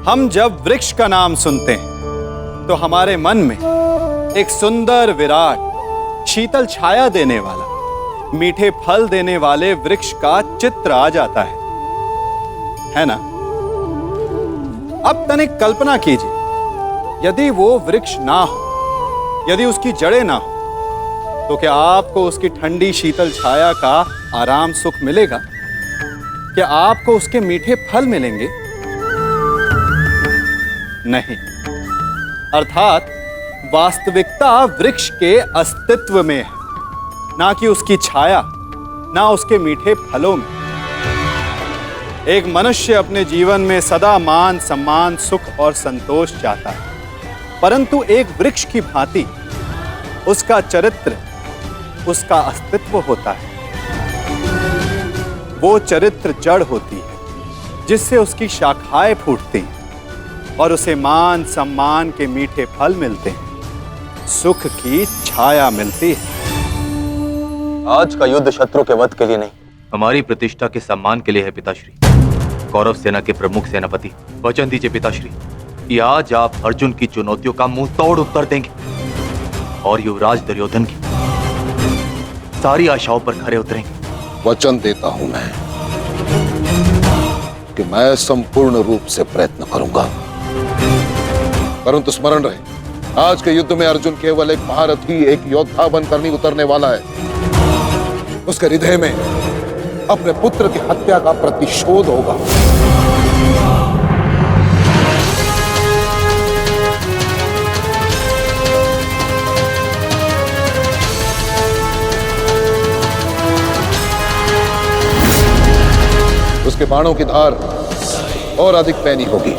हम जब वृक्ष का नाम सुनते हैं तो हमारे मन में एक सुंदर, विराट, शीतल छाया देने वाला, मीठे फल देने वाले वृक्ष का चित्र आ जाता है ना? अब तनिक कल्पना कीजिए, यदि वो वृक्ष ना हो, यदि उसकी जड़ें ना हो, तो क्या आपको उसकी ठंडी शीतल छाया का आराम सुख मिलेगा? क्या आपको उसके मीठे फल मिलेंगे? नहीं। अर्थात वास्तविकता वृक्ष के अस्तित्व में है, ना कि उसकी छाया, ना उसके मीठे फलों में। एक मनुष्य अपने जीवन में सदा मान, सम्मान, सुख और संतोष चाहता है, परंतु एक वृक्ष की भांति उसका चरित्र, उसका अस्तित्व होता है। वो चरित्र जड़ होती है जिससे उसकी शाखाएं फूटती हैं और उसे मान, सम्मान के मीठे फल मिलते हैं, सुख की छाया मिलती है। आज का युद्ध शत्रु के वध के लिए नहीं, हमारी प्रतिष्ठा के सम्मान के लिए है पिताश्री। कौरव सेना के प्रमुख सेनापति, वचन दीजिए पिताश्री कि आज आप अर्जुन की चुनौतियों का मुंह तोड़ उत्तर देंगे और युवराज दुर्योधन की सारी आशाओं पर खरे उतरेंगे। वचन देता हूं मैं कि मैं संपूर्ण रूप से प्रयत्न करूंगा, परंतु स्मरण रहे, आज के युद्ध में अर्जुन केवल एक महारथी, एक योद्धा बनकर नहीं उतरने वाला है। उसके हृदय में अपने पुत्र की हत्या का प्रतिशोध होगा। उसके बाणों की धार और अधिक पैनी होगी।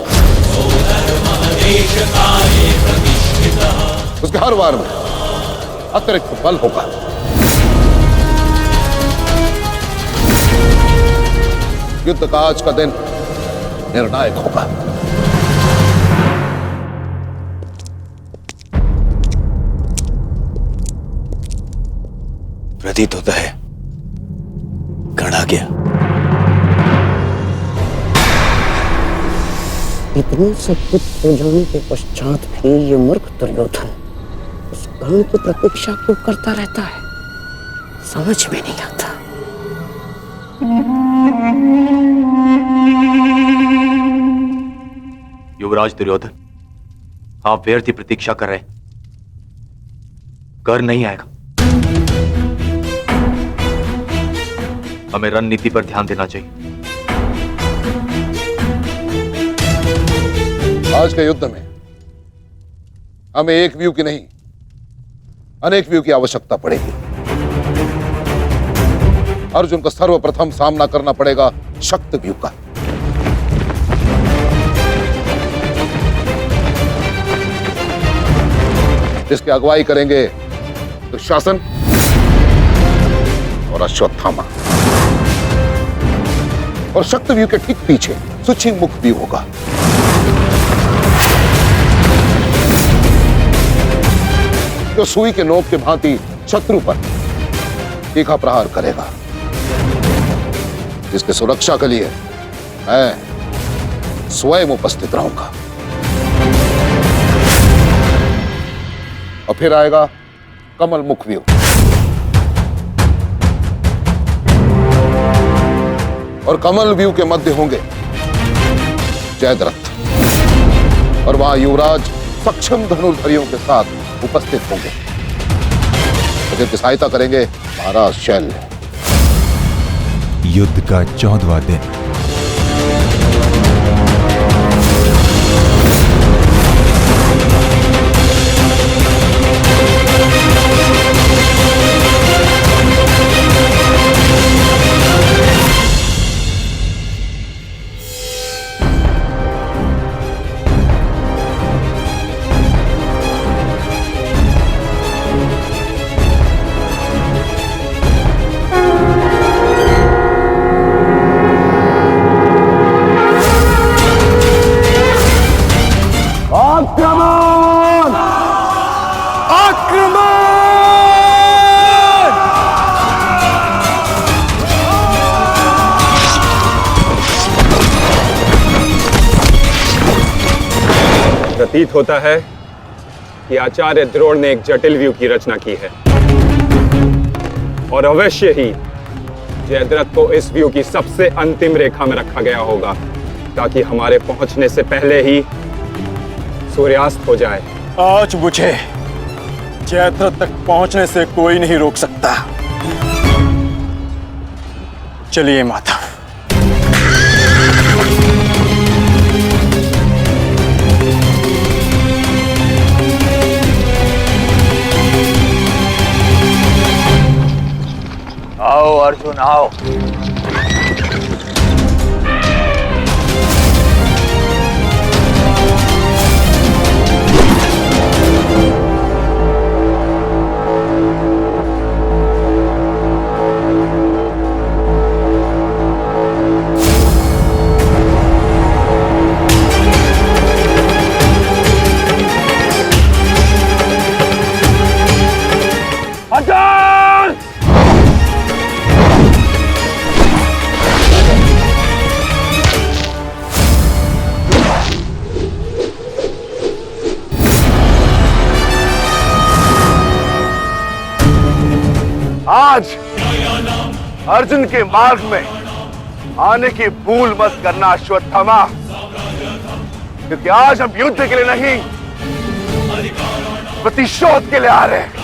उसके हर वार में अतिरिक्त बल होगा। युद्ध का आज का दिन निर्णायक होगा। प्रतीत होता है गढ़ आ गया। इतने सब कुछ हो जाने के पश्चात भी ये मूर्ख दुर्योधन उस गण की प्रतीक्षा क्यों करता रहता है, समझ में नहीं आता। युवराज दुर्योधन, आप व्यर्थ ही प्रतीक्षा कर रहे हैं। कर नहीं आएगा। हमें रणनीति पर ध्यान देना चाहिए। आज के युद्ध में हमें एक व्यू की नहीं, अनेक व्यू की आवश्यकता पड़ेगी। अर्जुन को सर्वप्रथम सामना करना पड़ेगा शक्ति व्यू का। जिसकी अगुवाई करेंगे दुशासन और अश्वत्थामा, और शक्ति व्यू के ठीक पीछे सुचिंग मुख व्यू होगा। जो सुई के नोक के भांति शत्रु पर तीखा प्रहार करेगा, जिसकी सुरक्षा के लिए मैं स्वयं उपस्थित रहूंगा। और फिर आएगा कमल मुख व्यू, और कमल व्यू के मध्य होंगे जयद्रथ, और वहां युवराज सक्षम धनुर्धरियों के साथ उपस्थित होंगे, जिनकी सहायता करेंगे महाराज शैल्य। युद्ध का 14वां दिन। प्रतीत होता है कि आचार्य द्रोण ने एक जटिल व्यू की रचना की है और अवश्य ही जयद्रथ को इस व्यू की सबसे अंतिम रेखा में रखा गया होगा ताकि हमारे पहुंचने से पहले ही सूर्यास्त हो जाए। आज मुझे जयद्रथ तक पहुंचने से कोई नहीं रोक सकता। चलिए माता। आओ अर्जुन आओ। आज अर्जुन के मार्ग में आने की भूल मत करना अश्वत्थामा, क्योंकि आज हम युद्ध के लिए नहीं प्रतिशोध के लिए आ रहे हैं।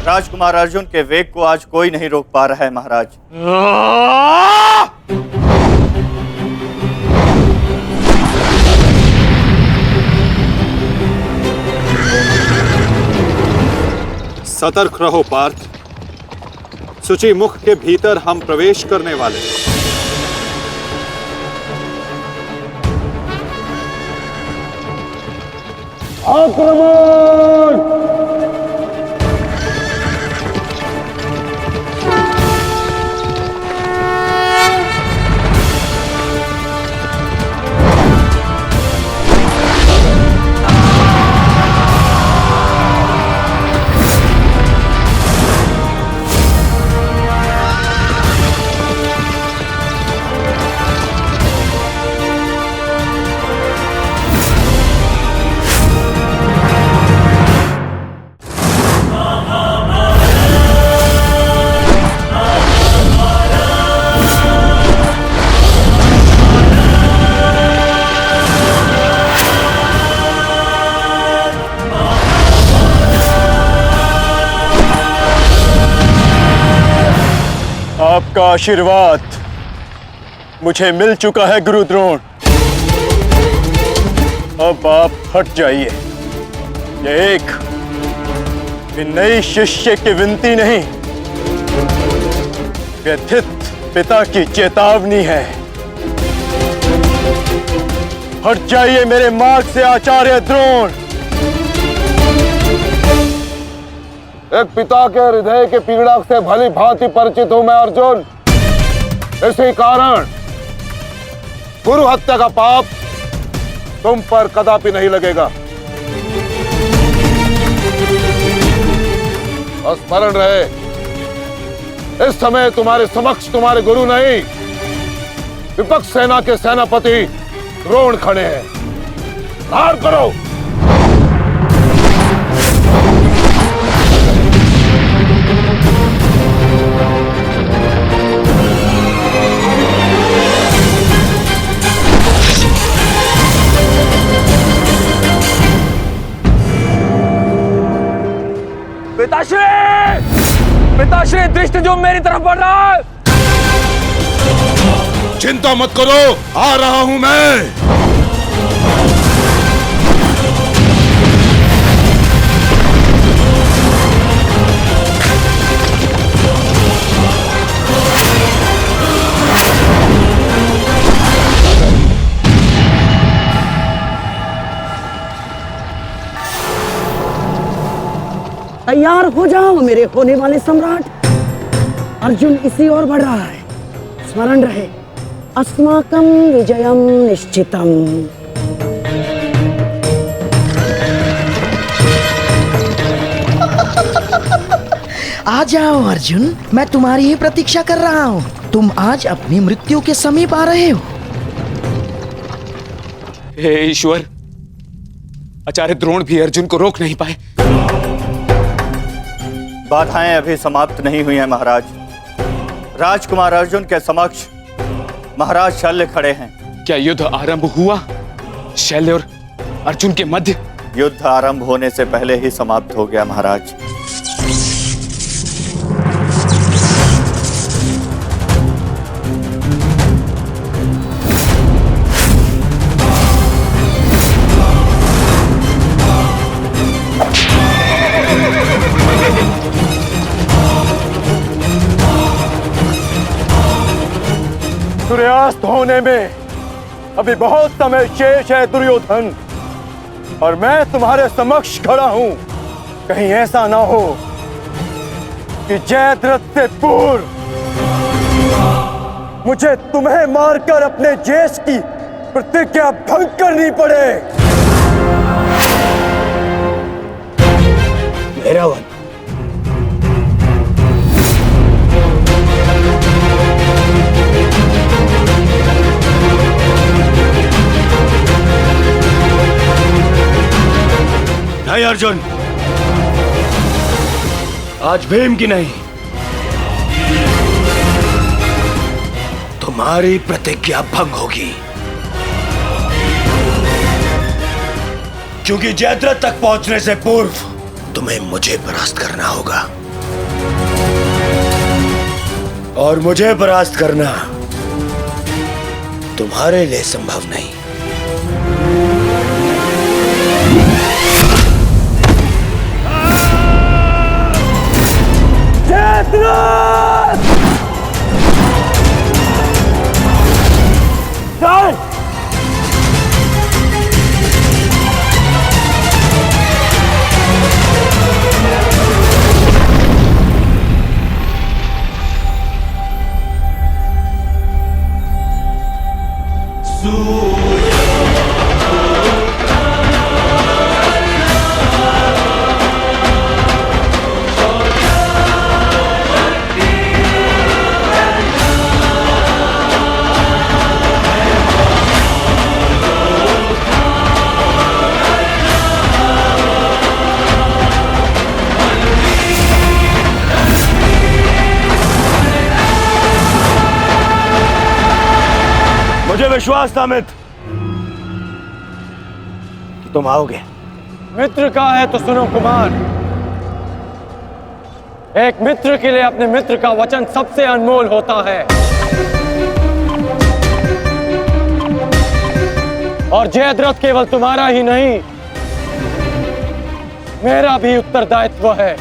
राजकुमार अर्जुन के वेग को आज कोई नहीं रोक पा रहा है महाराज। सतर्क रहो पार्थ, सूची मुख के भीतर हम प्रवेश करने वाले हैं। आपका आशीर्वाद मुझे मिल चुका है गुरु द्रोण। अब आप हट जाइए। ये एक नई शिष्य की विनती नहीं, व्यथित पिता की चेतावनी है। हट जाइए मेरे मार्ग से आचार्य द्रोण। एक पिता के हृदय के पीड़ा से भली भांति परिचित हूं मैं अर्जुन। इसी कारण गुरु हत्या का पाप तुम पर कदापि नहीं लगेगा। और स्मरण रहे, इस समय तुम्हारे समक्ष तुम्हारे गुरु नहीं, विपक्ष सेना के सेनापति द्रोण खड़े हैं। धार करो। पिताश्री दृष्टि जो मेरी तरफ बढ़ रहा है। चिंता मत करो, आ रहा हूं मैं। तैयार हो जाओ मेरे होने वाले सम्राट। अर्जुन इसी ओर बढ़ रहा है। स्मरण रहे, अस्माकं विजयम निश्चितम। आ जाओ अर्जुन, मैं तुम्हारी ही प्रतीक्षा कर रहा हूँ। तुम आज अपनी मृत्यु के समीप आ रहे हो। हे ईश्वर, आचार्य द्रोण भी अर्जुन को रोक नहीं पाए। बाधाएं अभी समाप्त नहीं हुई हैं महाराज। राजकुमार अर्जुन के समक्ष महाराज शल्य खड़े हैं। क्या युद्ध आरंभ हुआ? शल्य और अर्जुन के मध्य? युद्ध आरंभ होने से पहले ही समाप्त हो गया महाराज। सूर्यास्त होने में अभी बहुत समय शेष है दुर्योधन, और मैं तुम्हारे समक्ष खड़ा हूं। कहीं ऐसा ना हो कि जयद्रथ से पूर्व मुझे तुम्हें मारकर अपने जेश की प्रतिज्ञा भंग करनी पड़े। मेरा वन नहीं अर्जुन, आज भीम की नहीं, तुम्हारी प्रतिज्ञा भंग होगी, क्योंकि जयद्रथ तक पहुंचने से पूर्व तुम्हें मुझे परास्त करना होगा, और मुझे परास्त करना तुम्हारे लिए संभव नहीं। मुझे विश्वास था मित्र कि तुम आओगे। मित्र का है तो सुनो कुमार, एक मित्र के लिए अपने मित्र का वचन सबसे अनमोल होता है, और जयद्रथ केवल तुम्हारा ही नहीं, मेरा भी उत्तरदायित्व है।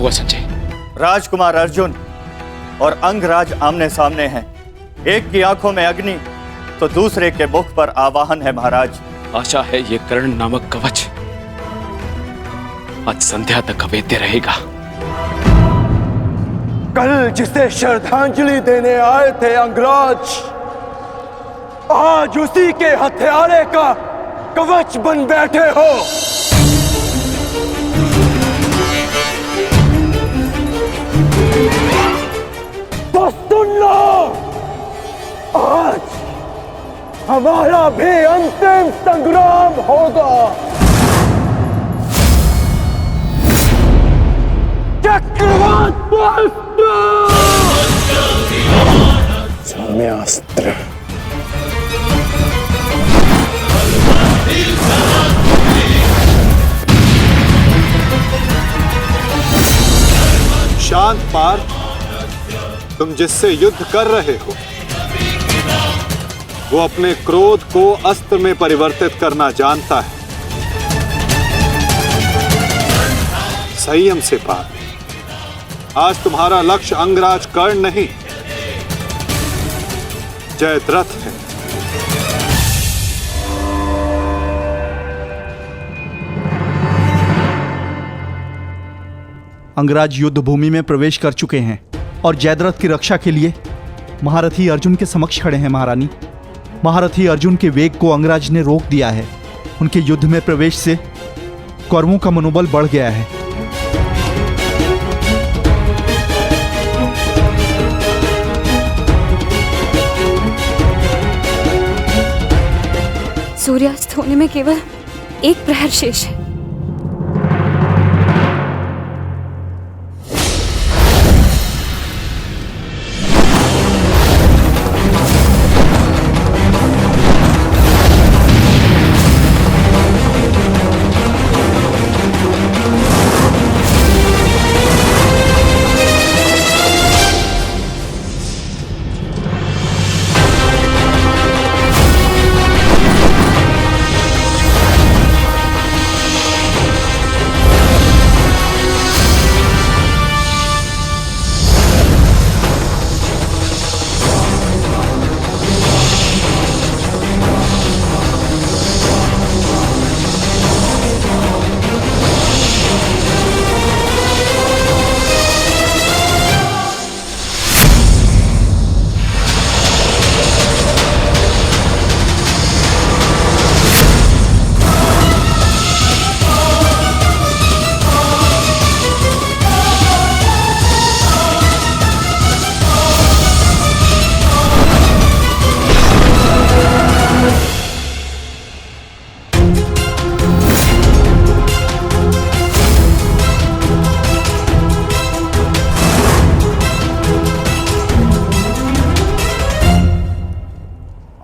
हुआ संजय? राजकुमार अर्जुन और अंगराज आमने सामने हैं। एक की आंखों में अग्नि तो दूसरे के मुख पर आवाहन है महाराज। आशा है ये कर्ण नामक कवच आज संध्या तक अवेद्य रहेगा। कल जिसे श्रद्धांजलि देने आए थे अंगराज, आज उसी के हत्यारे का कवच बन बैठे हो। तो सुन लो, आज हमारा भी अंतिम संग्राम होगा। चक्रवात सौम्यास्त्र। शांत पार्थ, तुम जिससे युद्ध कर रहे हो वो अपने क्रोध को अस्त्र में परिवर्तित करना जानता है। संयम से पार्थ, आज तुम्हारा लक्ष्य अंगराज कर्ण नहीं, जयद्रथ है। अंगराज युद्ध भूमि में प्रवेश कर चुके हैं और जयद्रथ की रक्षा के लिए महारथी अर्जुन के समक्ष खड़े हैं। महारानी, महारथी अर्जुन के वेग को अंगराज ने रोक दिया है। उनके युद्ध में प्रवेश से कौरवों का मनोबल बढ़ गया है। सूर्यास्त होने में केवल एक प्रहर शेष है।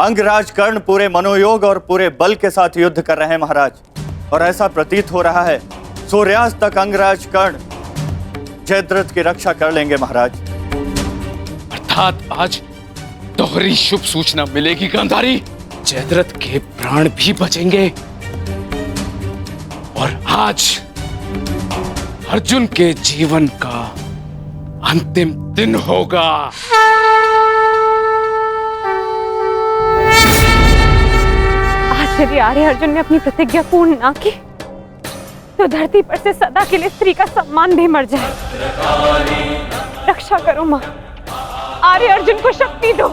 अंगराज कर्ण पूरे मनोयोग और पूरे बल के साथ युद्ध कर रहे हैं महाराज, और ऐसा प्रतीत हो रहा है सूर्यास्त तक अंगराज कर्ण जयद्रथ की रक्षा कर लेंगे महाराज। अर्थात आज दोहरी शुभ सूचना मिलेगी गांधारी। जयद्रथ के प्राण भी बचेंगे और आज अर्जुन के जीवन का अंतिम दिन होगा। यदि आर्य अर्जुन ने अपनी प्रतिज्ञा पूर्ण ना की तो धरती पर से सदा के लिए स्त्री का सम्मान भी मर जाए। रक्षा करो मां, आर्य अर्जुन को शक्ति दो,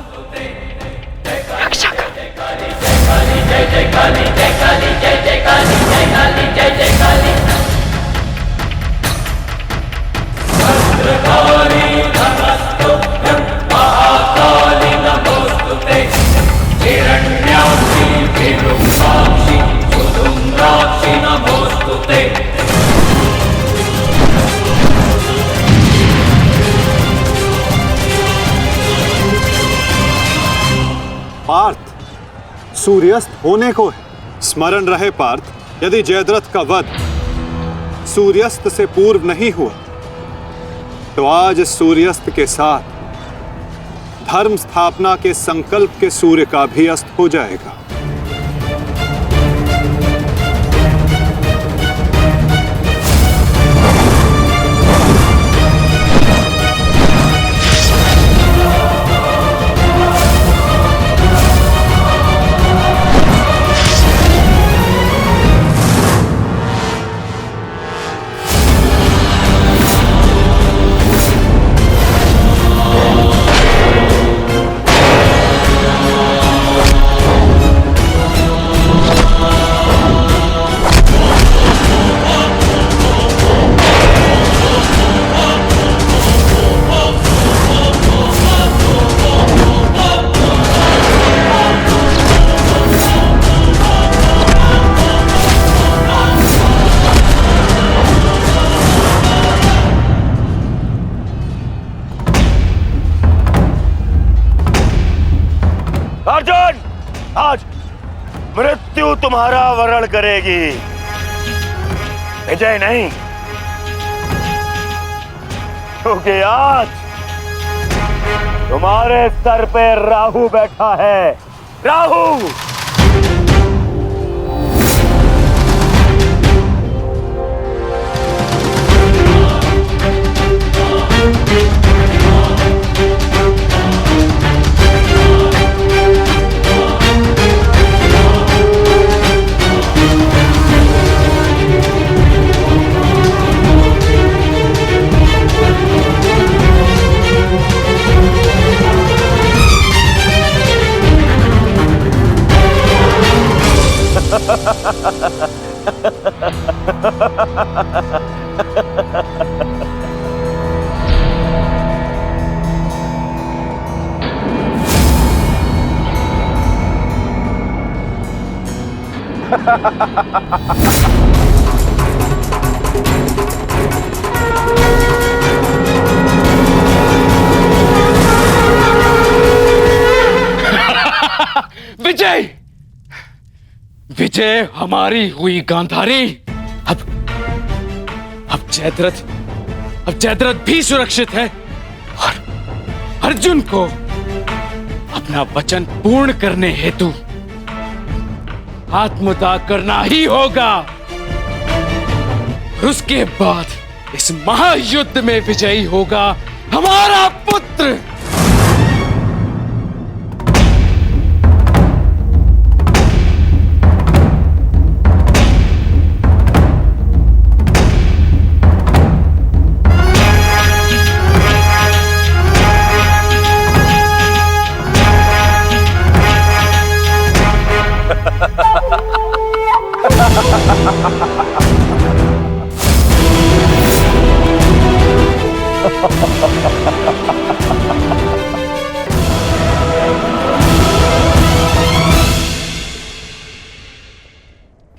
रक्षा करो। जय जय काली, जय काली, जय जय काली, जय काली, जय जय काली। भद्रकाली नमस्तुभ्यं महाकाली नमोस्तुते। हिरण्याक्षी विरूपाक्षी सुधूम्राक्षी नमोस्तुते। पार्थ, सूर्यास्त होने को है। स्मरण रहे पार्थ, यदि जयद्रथ का वध सूर्यास्त से पूर्व नहीं हुआ तो आज सूर्यास्त के साथ धर्म स्थापना के संकल्प के सूर्य का भी अस्त हो जाएगा। मृत्यु तुम्हारा वरण करेगी, विजय नहीं। क्योंकि आज तुम्हारे सर पे राहु बैठा है। राहु! विजय! विजय हमारी हुई गांधारी। अब जयद्रथ भी सुरक्षित है और अर्जुन को अपना वचन पूर्ण करने हेतु आत्मदाह करना ही होगा। और उसके बाद इस महायुद्ध में विजयी होगा हमारा पुत्र।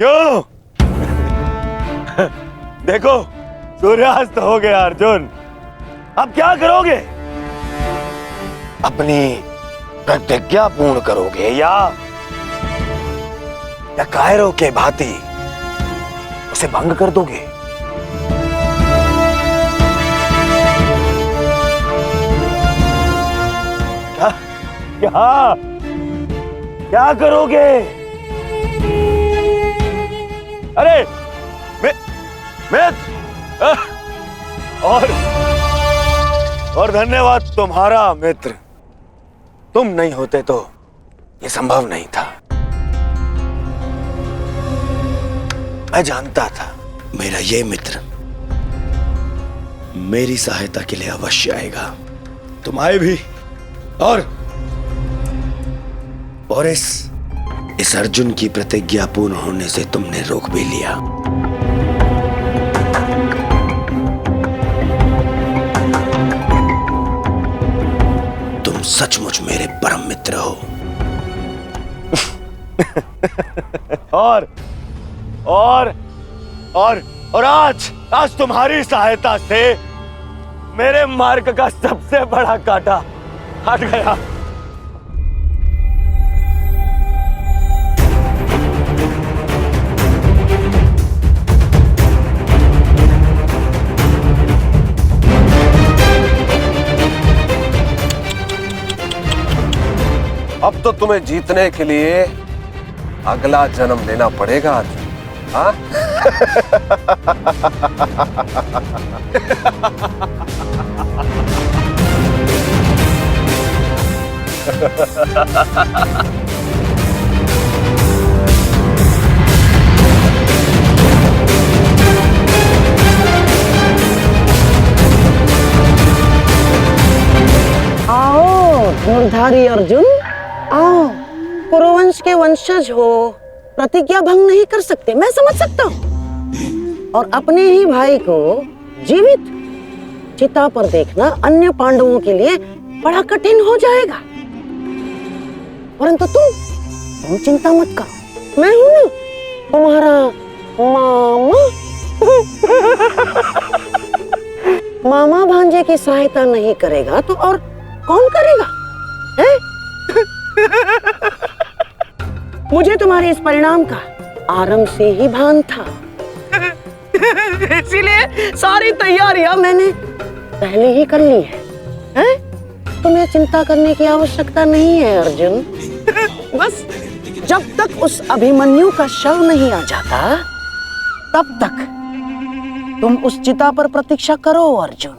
क्यों? देखो, सूर्यास्त हो गया अर्जुन। अब क्या करोगे? अपनी प्रतिज्ञा पूर्ण करोगे या कायरों के भांति उसे भंग कर दोगे? क्या करोगे? अरे और धन्यवाद तुम्हारा मित्र। तुम नहीं होते तो ये संभव नहीं था। मैं जानता था मेरा ये मित्र मेरी सहायता के लिए अवश्य आएगा। तुम आए भी और इस अर्जुन की प्रतिज्ञा पूर्ण होने से तुमने रोक भी लिया। तुम सचमुच मेरे परम मित्र हो। और आज तुम्हारी सहायता से मेरे मार्ग का सबसे बड़ा कांटा हट गया। अब तो तुम्हें जीतने के लिए अगला जन्म लेना पड़ेगा अर्जुन। हाँ? आओ धनुर्धारी अर्जुन, आओ। कुरुवंश के वंशज हो, प्रतिज्ञा भंग नहीं कर सकते, मैं समझ सकता हूँ। और अपने ही भाई को जीवित चिता पर देखना अन्य पांडवों के लिए बड़ा कठिन हो जाएगा। परंतु तुम चिंता मत करो, मैं हूं ना तुम्हारा मामा। मामा भांजे की सहायता नहीं करेगा तो और कौन करेगा? है? मुझे तुम्हारे इस परिणाम का आरंभ से ही भान था। इसीलिए सारी तैयारियां मैंने पहले ही कर ली है? तुम्हें चिंता करने की आवश्यकता नहीं है अर्जुन। बस जब तक उस अभिमन्यु का शव नहीं आ जाता तब तक तुम उस चिता पर प्रतीक्षा करो अर्जुन।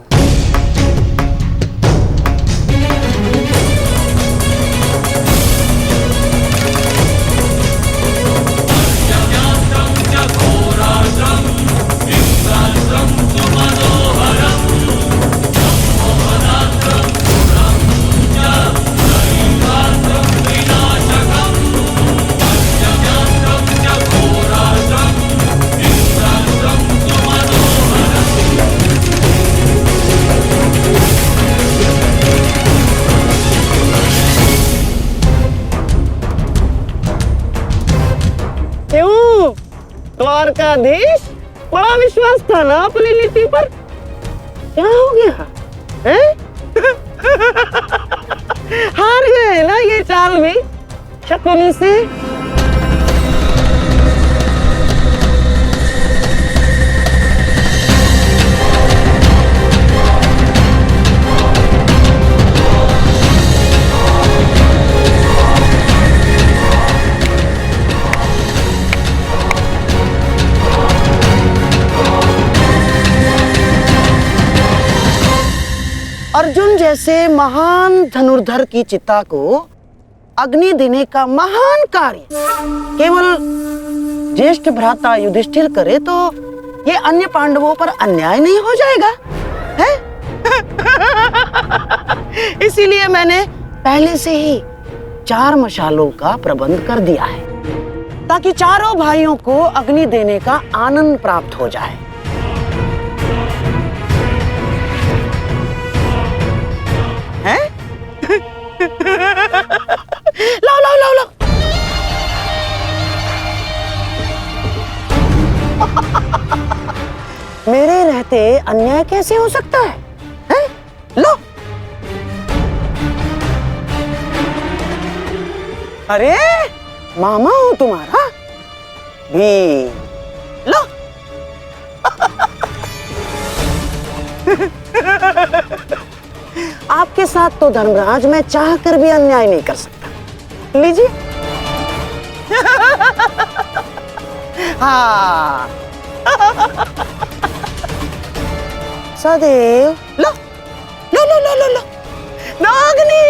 द्वारकाधीश, बड़ा विश्वास था ना अपनी नीति पर, क्या हो गया है? हार गए ना ये चाल भी शकुनी से। अर्जुन जैसे महान धनुर्धर की चिता को अग्नि देने का महान कार्य केवल ज्येष्ठ भ्राता युधिष्ठिर करे तो ये अन्य पांडवों पर अन्याय नहीं हो जाएगा है? इसीलिए मैंने पहले से ही 4 मशालों का प्रबंध कर दिया है ताकि चारों भाइयों को अग्नि देने का आनंद प्राप्त हो जाए। हैं? लाओ लाओ लाओ लाओ। मेरे रहते अन्याय कैसे हो सकता है? हैं? लो। अरे मामा हूं तुम्हारा भी, लो। आपके साथ तो धर्मराज मैं चाह कर भी अन्याय नहीं कर सकता। लीजिए। हाँ। सदैव लो लो लो लो लो लो नागनी।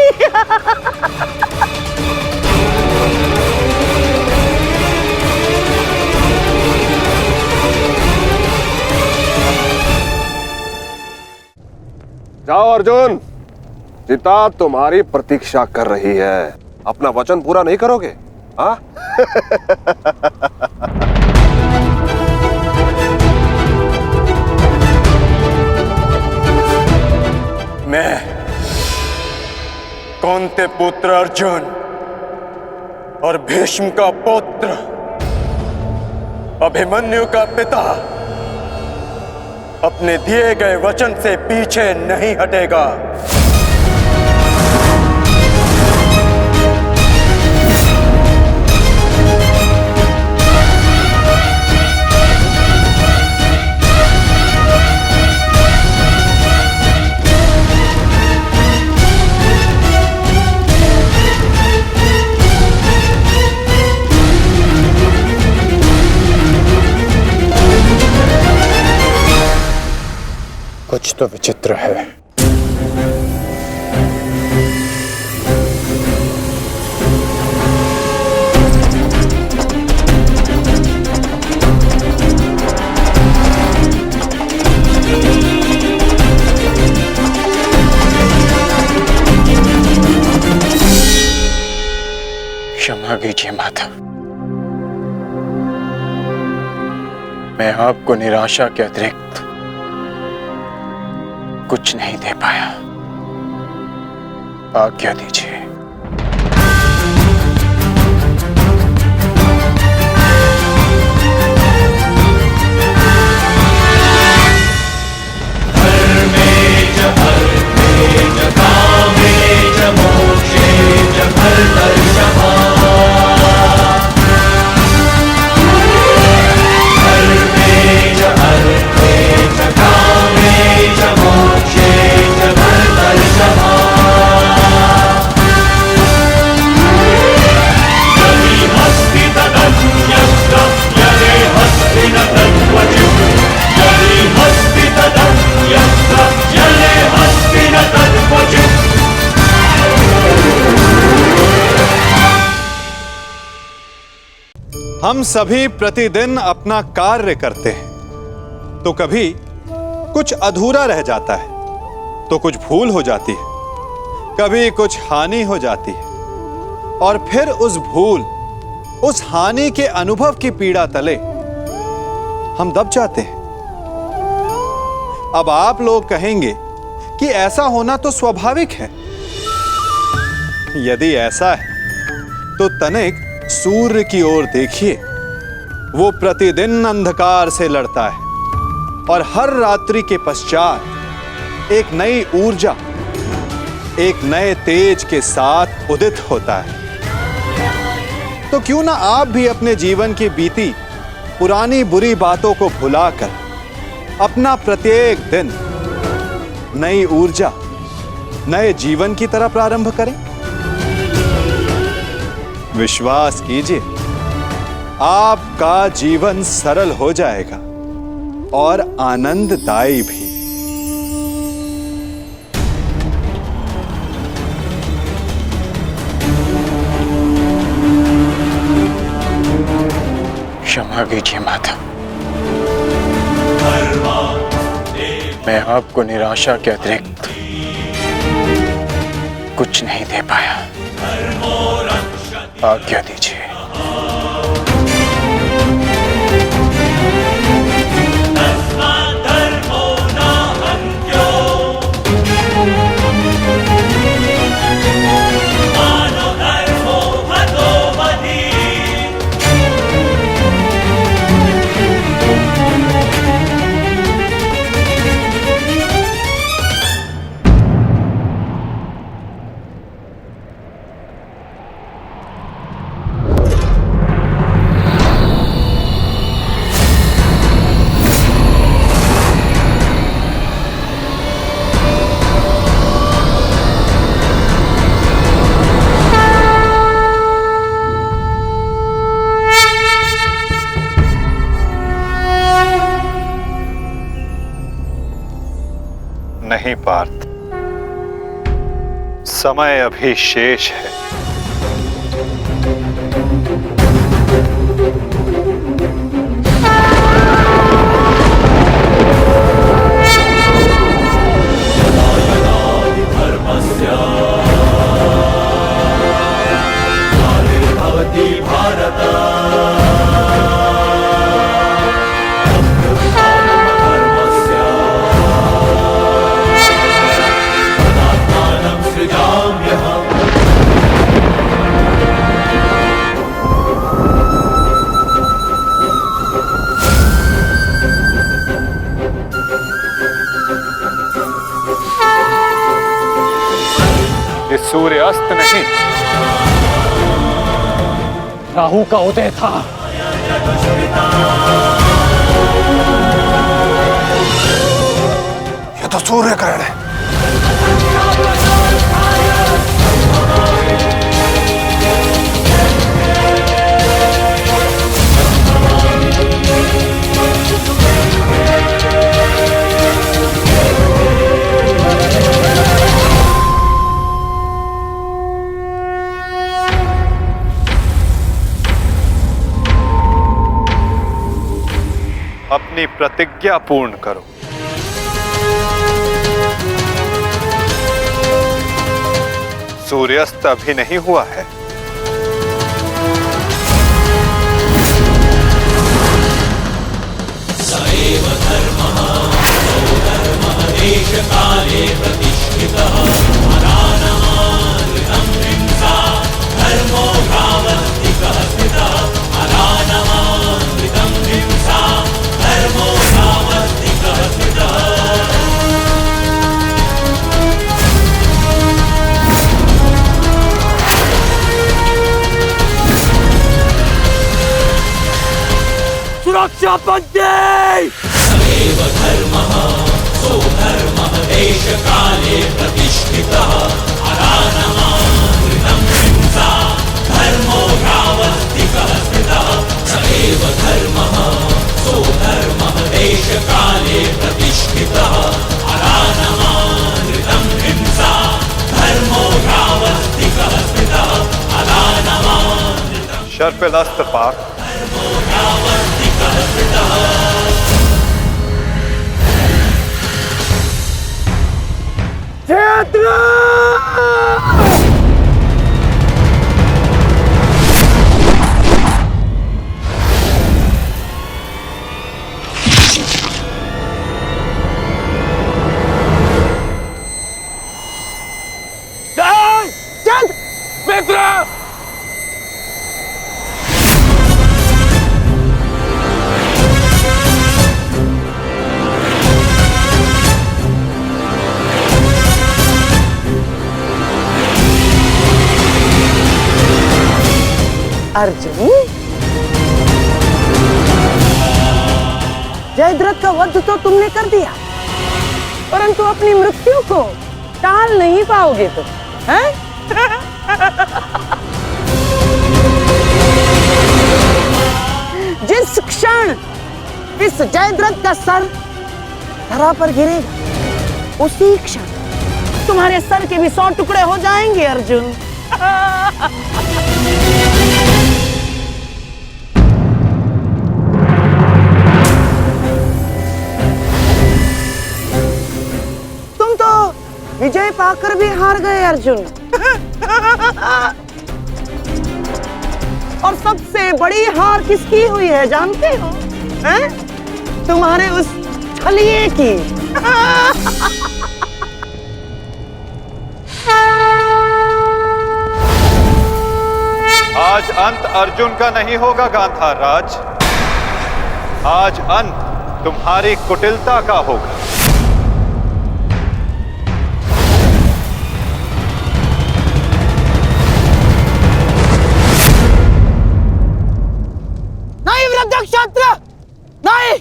जाओ अर्जुन, चिता तुम्हारी प्रतीक्षा कर रही है। अपना वचन पूरा नहीं करोगे? हाँ? मैं कौंते पुत्र अर्जुन और भीष्म का पुत्र अभिमन्यु का पिता अपने दिए गए वचन से पीछे नहीं हटेगा। कुछ तो विचित्र है। क्षमा कीजिए माता, मैं आपको निराशा के अतिरिक्त कुछ नहीं दे पाया। आज्ञा दीजिए। हम सभी प्रतिदिन अपना कार्य करते हैं, तो कभी कुछ अधूरा रह जाता है, तो कुछ भूल हो जाती है, कभी कुछ हानि हो जाती है, और फिर उस भूल, उस हानि के अनुभव की पीड़ा तले हम दब जाते हैं। अब आप लोग कहेंगे कि ऐसा होना तो स्वाभाविक है। यदि ऐसा है तो तनिक सूर्य की ओर देखिए। वो प्रतिदिन अंधकार से लड़ता है और हर रात्रि के पश्चात एक नई ऊर्जा, एक नए तेज के साथ उदित होता है। तो क्यों ना आप भी अपने जीवन की बीती पुरानी बुरी बातों को भुलाकर अपना प्रत्येक दिन नई ऊर्जा, नए जीवन की तरह प्रारंभ करें। विश्वास कीजिए, आपका जीवन सरल हो जाएगा और आनंददायी भी। क्षमा कीजिए माता, मैं आपको निराशा के अतिरिक्त कुछ नहीं दे पाया। आज्ञा दीजिए। नहीं पार्थ, समय अभी शेष है। सूर्य अस्त नहीं, राहु का उदय था। यह तो सूर्य ग्रहण है। अपनी प्रतिज्ञा पूर्ण करो। सूर्यास्त अभी नहीं हुआ है। सएव धर्मः धर्मः देशकाले प्रतिष्ठितः अरानमानृतं हिंसा धर्मो भावस्तिकः स्थितः अरानमानृतं हिंसा धर्मो भावस्तिकः स्थितः। सुरक्षा पंक्ति। सएव धर्मः सो धर्मः देशकाले प्रतिष्ठितः अरानमानृतं हिंसा धर्मो भावस्तिकः स्थितः। सएव धर्मः सो धर्मः देशकाले प्रतिष्ठितः अरानमानृतं हिंसा धर्मो भावस्तिकः स्थितः अरानमानृतं। शर्पिलास्त्र पार्थ, अर्जुन, जयद्रथ का वध तो तुमने कर दिया, परंतु अपनी मृत्यु को टाल नहीं पाओगे तुम, हैं? जिस क्षण इस जयद्रथ का सर धरा पर गिरेगा, उसी क्षण तुम्हारे सर के भी 100 टुकड़े हो जाएंगे अर्जुन। तुम तो विजय पाकर भी हार गए अर्जुन। और सबसे बड़ी हार किसकी हुई है जानते हो? हैं? तुम्हारे उस छलिए की। आज अंत अर्जुन का नहीं होगा गांधार राज, आज अंत तुम्हारी कुटिलता का होगा। नहीं वृद्धक्षत्र, नहीं,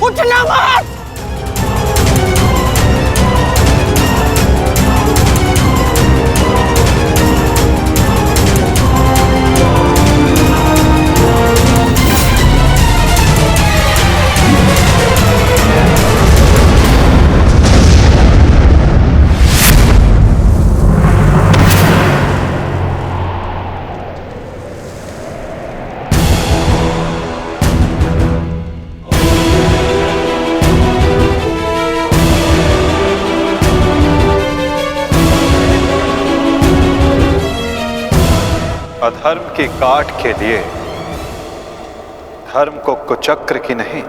उठना मत। अधर्म की काट के लिए धर्म को कुचक्र की नहीं,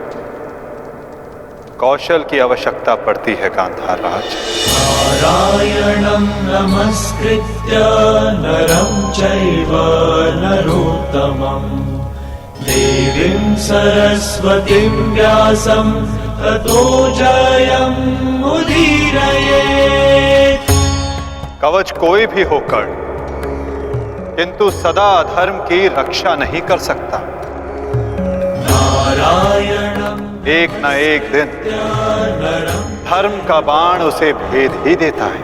कौशल की आवश्यकता पड़ती है गांधार राज। नारायणं नमस्कृत्य नरं चैव नरोत्तमं देवीं सरस्वतीं व्यासं ततो जयम् उदीरयेत्। कवच कोई भी होकर किंतु सदा अधर्म की रक्षा नहीं कर सकता। एक न एक दिन धर्म का बाण उसे भेद ही देता है।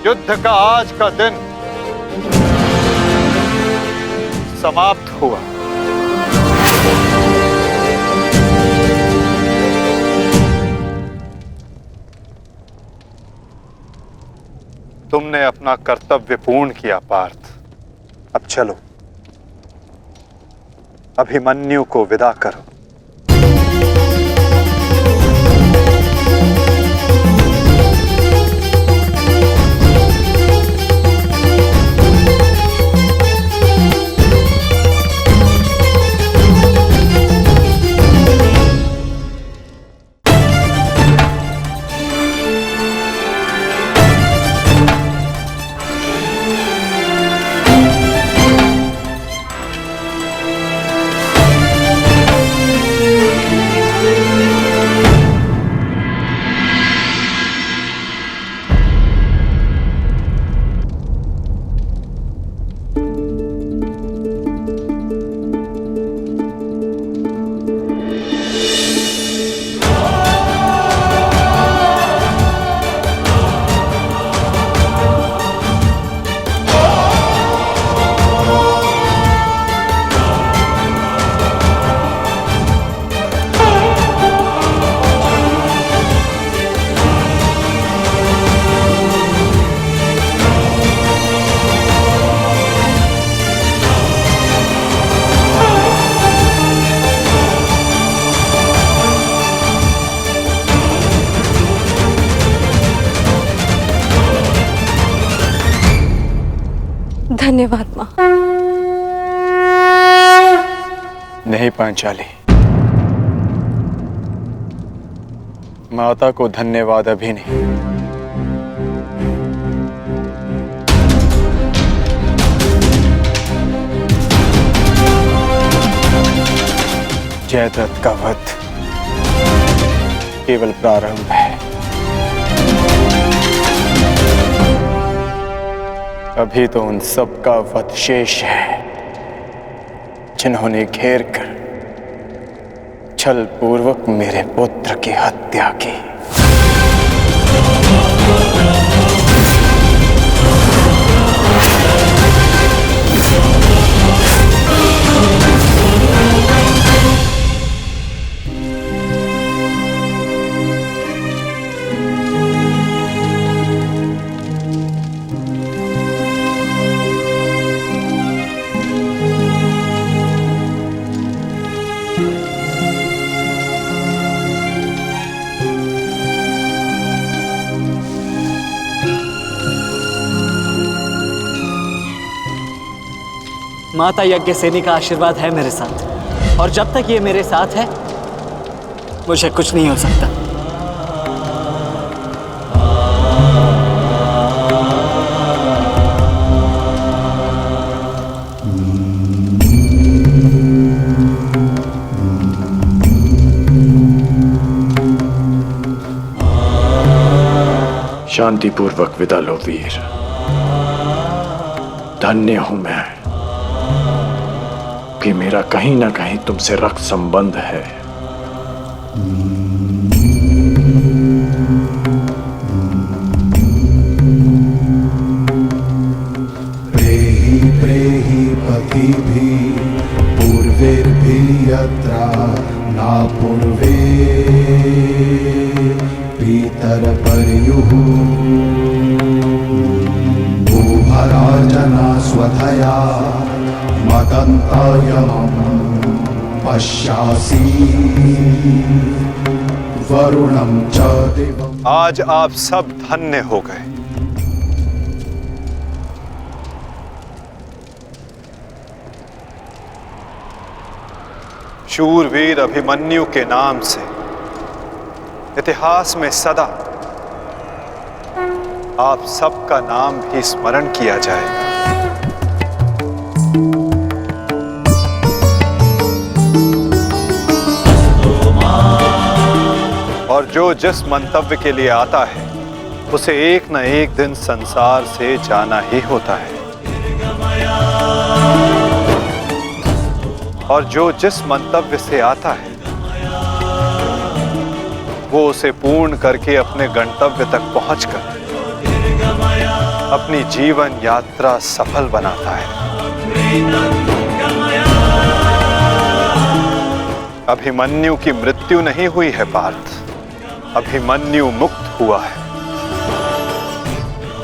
युद्ध का आज का दिन समाप्त हुआ। तुमने अपना कर्तव्य पूर्ण किया पार्थ। अब चलो, अभिमन्यु को विदा करो। धन्यवाद माँ। नहीं पांचाली, माता को धन्यवाद अभी नहीं। जयद्रथ का वध केवल प्रारंभ है। अभी तो उन सब का वध शेष है जिन्होंने घेर कर छल पूर्वक मेरे पुत्र की हत्या की। माता यज्ञसेनी का आशीर्वाद है मेरे साथ, और जब तक ये मेरे साथ है मुझे कुछ नहीं हो सकता। शांतिपूर्वक विदा लो वीर। धन्य हूं मैं कि मेरा कहीं ना कहीं तुमसे रक्त संबंध है। प्रेहि प्रेहि पतिभिः पूर्वैर्भिः यत्रा न पूर्वे पितरपर्युः भूभराजना स्वधया मदन्तायमं पश्यासि वरुणं च दिवम्। आज आप सब धन्य हो गए। शूरवीर अभिमन्यु के नाम से इतिहास में सदा आप सबका नाम भी स्मरण किया जाएगा। और जो जिस मंतव्य के लिए आता है उसे एक न एक दिन संसार से जाना ही होता है, और जो जिस मंतव्य से आता है वो उसे पूर्ण करके अपने गंतव्य तक पहुंचकर अपनी जीवन यात्रा सफल बनाता है। अभिमन्यु की मृत्यु नहीं हुई है पार्थ, अभिमन्यु मुक्त हुआ है,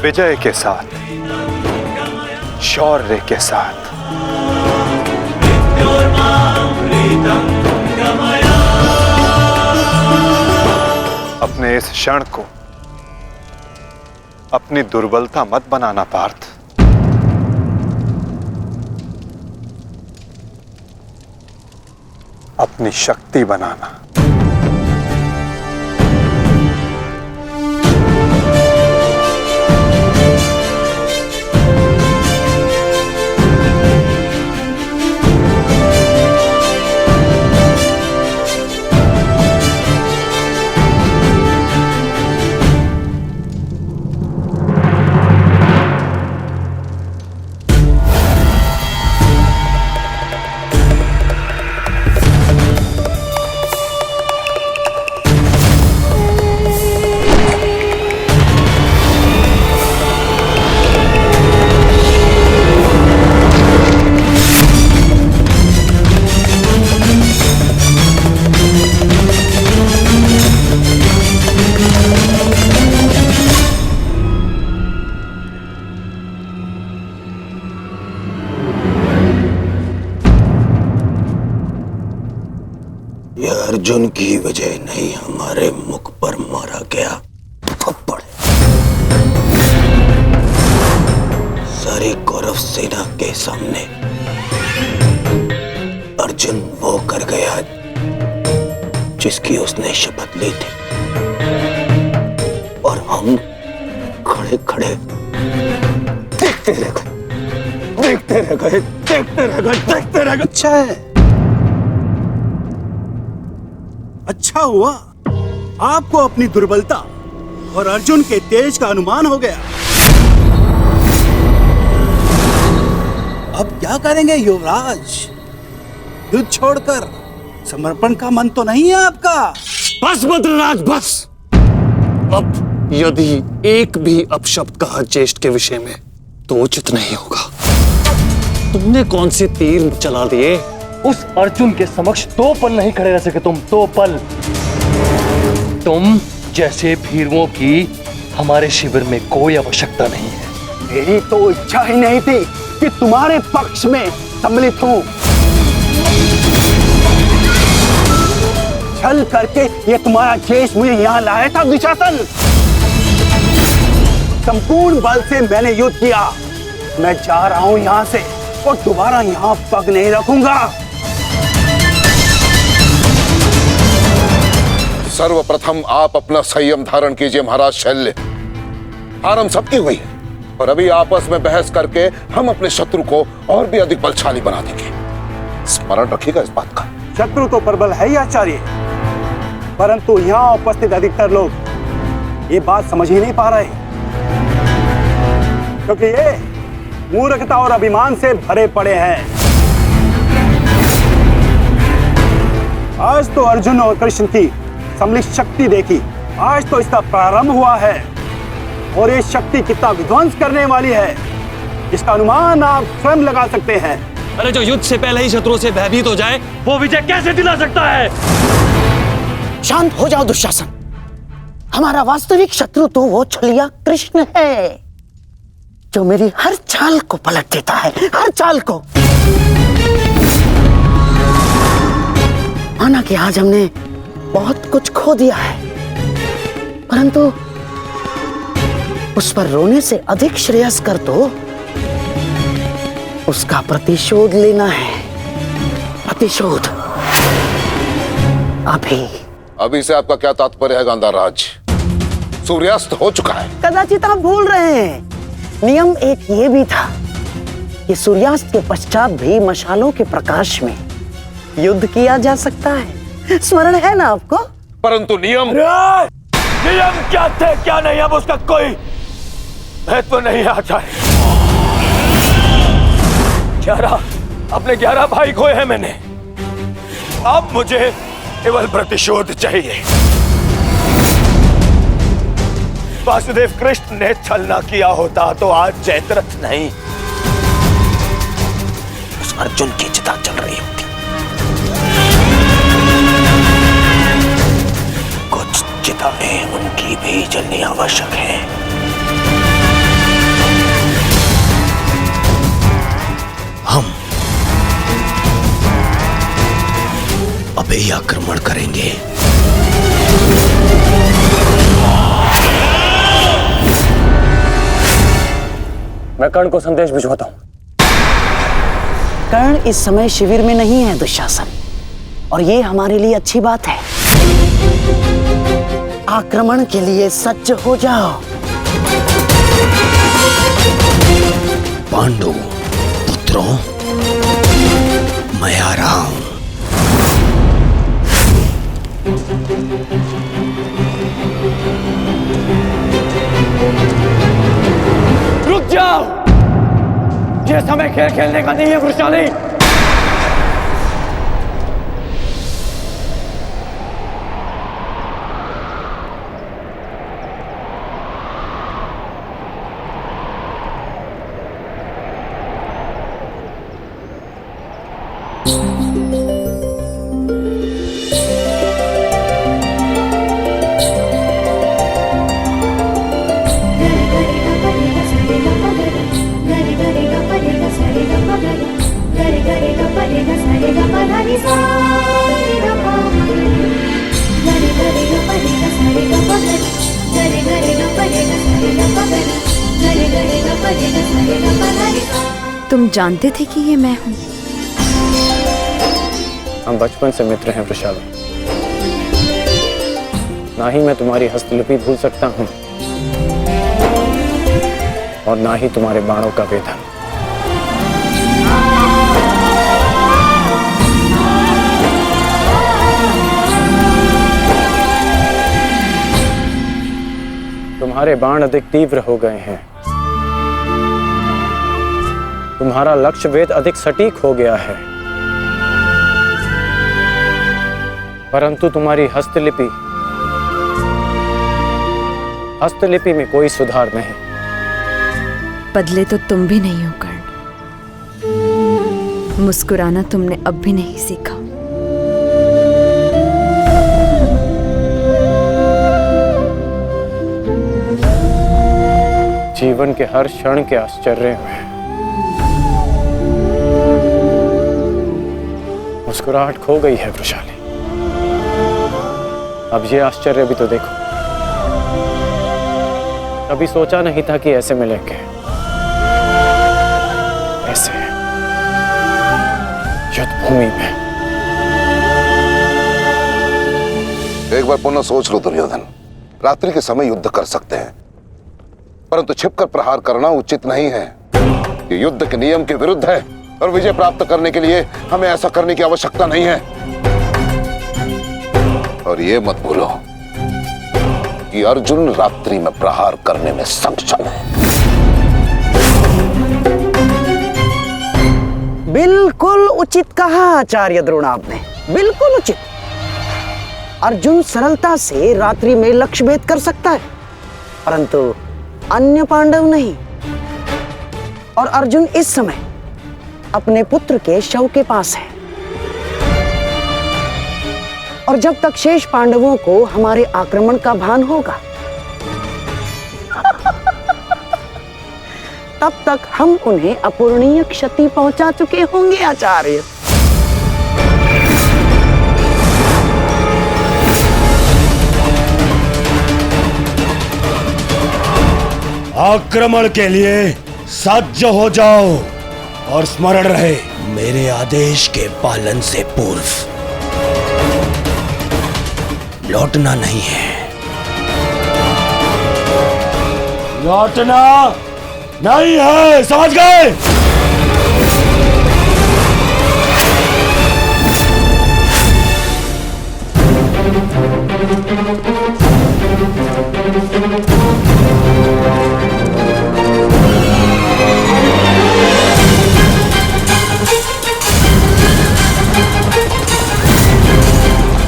विजय के साथ, शौर्य के साथ। अपने इस क्षण को अपनी दुर्बलता मत बनाना पार्थ। अपनी शक्ति बनाना। अर्जुन की वजह नहीं हमारे मुख पर मारा गया थप्पड़ सारी कौरव सेना के सामने अर्जुन वो कर गया जिसकी उसने शपथ ली थी, और हम खड़े खड़े देखते रह गए, देखते रह गए, देखते रह गए, देखते रह गए। अच्छा है, अच्छा हुआ आपको अपनी दुर्बलता और अर्जुन के तेज का अनुमान हो गया। अब क्या करेंगे युवराज? युद्ध छोड़कर समर्पण का मन तो नहीं है आपका? बस बद्रराज बस। अब यदि एक भी अपशब्द कहा ज्येष्ठ के विषय में तो उचित नहीं होगा। तुमने कौन से तीर चला दिए? उस अर्जुन के समक्ष 2 पल नहीं खड़े रह सके तुम, 2 पल। तुम जैसे भीरुओं की हमारे शिविर में कोई आवश्यकता नहीं है। मेरी तो इच्छा ही नहीं थी कि तुम्हारे पक्ष में सम्मिलित हूं। छल करके ये तुम्हारा जेश मुझे यहाँ लाया था दुशासन। संपूर्ण बल से मैंने युद्ध किया। मैं जा रहा हूं यहाँ से और दोबारा यहाँ पग नहीं रखूंगा। सर्वप्रथम आप अपना संयम धारण कीजिए महाराज शल्य। हार हम सबकी हुई है और अभी आपस में बहस करके हम अपने शत्रु को और भी अधिक बलशाली बना देंगे। स्मरण रखिएगा इस बात का। शत्रु तो प्रबल है ही आचार्य, परंतु यहाँ उपस्थित अधिकतर लोग ये बात समझ ही नहीं पा रहे, क्योंकि ये मूर्खता और अभिमान से भरे पड़े हैं। आज तो अर्जुन और कृष्ण की सम्मिलित शक्ति देखी, आज तो इसका प्रारंभ हुआ है और ये शक्ति कितना विध्वंस करने वाली है इसका अनुमान आप स्वयं लगा सकते हैं। अरे जो युद्ध से पहले ही शत्रुओं से भयभीत हो जाए वो विजय कैसे दिला सकता है? शांत हो जाओ दुशासन। हमारा वास्तविक शत्रु तो वो छलिया कृष्ण है जो मेरी हर चाल को पलट देता है, हर चाल को। माना कि आज हमने बहुत कुछ खो दिया है, परंतु उस पर रोने से अधिक श्रेयस्कर तो उसका प्रतिशोध लेना है। प्रतिशोध अभी से आपका क्या तात्पर्य है गांधार राज? सूर्यास्त हो चुका है। कदाचित आप भूल रहे हैं, नियम एक ये भी था कि सूर्यास्त के पश्चात भी मशालों के प्रकाश में युद्ध किया जा सकता है। स्मरण है ना आपको? परंतु नियम क्या थे क्या नहीं, अब उसका कोई महत्व नहीं आता है। 11 अपने 11 भाई खोए हैं मैंने, अब मुझे केवल प्रतिशोध चाहिए। वासुदेव कृष्ण ने छल ना किया होता तो आज जयद्रथ नहीं उस अर्जुन की चिता चल रही होती। कुछ चिताएं उनकी भी जलनी आवश्यक है। हम अभी आक्रमण करेंगे। मैं कर्ण को संदेश भिजवाता हूं। कर्ण इस समय शिविर में नहीं है दुशासन, और ये हमारे लिए अच्छी बात है। आक्रमण के लिए सज्ज हो जाओ। पांडु पुत्रों, मैं आ रहा हूं। रुक जाओ, ये समय खेल खेलने का नहीं है वृषाली। तुम जानते थे कि ये मैं हूं? हम बचपन से मित्र हैं वृषाली। ना ही मैं तुम्हारी हस्तलिपि भूल सकता हूं और ना ही तुम्हारे बाणों का वेदन। तुम्हारे बाण अधिक तीव्र हो गए हैं, तुम्हारा लक्ष्य वेद अधिक सटीक हो गया है, परंतु तुम्हारी हस्तलिपि में कोई सुधार नहीं। बदले तो तुम भी नहीं हो कर्ण। मुस्कुराना तुमने अब भी नहीं सीखा। जीवन के हर क्षण के आश्चर्य में मुस्कुराहट खो गई है वृषाली। अब ये आश्चर्य भी तो देखो। कभी सोचा नहीं था कि ऐसे मिलेंगे, ऐसे युद्ध भूमि में। एक बार पुनः सोच लो दुर्योधन, रात्रि के समय युद्ध कर सकते हैं, परंतु छिपकर प्रहार करना उचित नहीं है। ये युद्ध के नियम के विरुद्ध है और विजय प्राप्त करने के लिए हमें ऐसा करने की आवश्यकता नहीं है। और ये मत भूलो कि अर्जुन रात्रि में प्रहार करने में सक्षम है। बिल्कुल उचित कहा आचार्य द्रोण आपने, बिल्कुल उचित। अर्जुन सरलता से रात्रि में लक्ष्य भेद कर सकता है, परंतु अन्य पांडव नहीं। और अर्जुन इस समय अपने पुत्र के शव के पास है, और जब तक शेष पांडवों को हमारे आक्रमण का भान होगा तब तक हम उन्हें अपूरणीय क्षति पहुंचा चुके होंगे आचार्य। आक्रमण के लिए सज्ज हो जाओ और स्मरण रहे, मेरे आदेश के पालन से पूर्व लौटना नहीं है। लौटना नहीं है, समझ गए?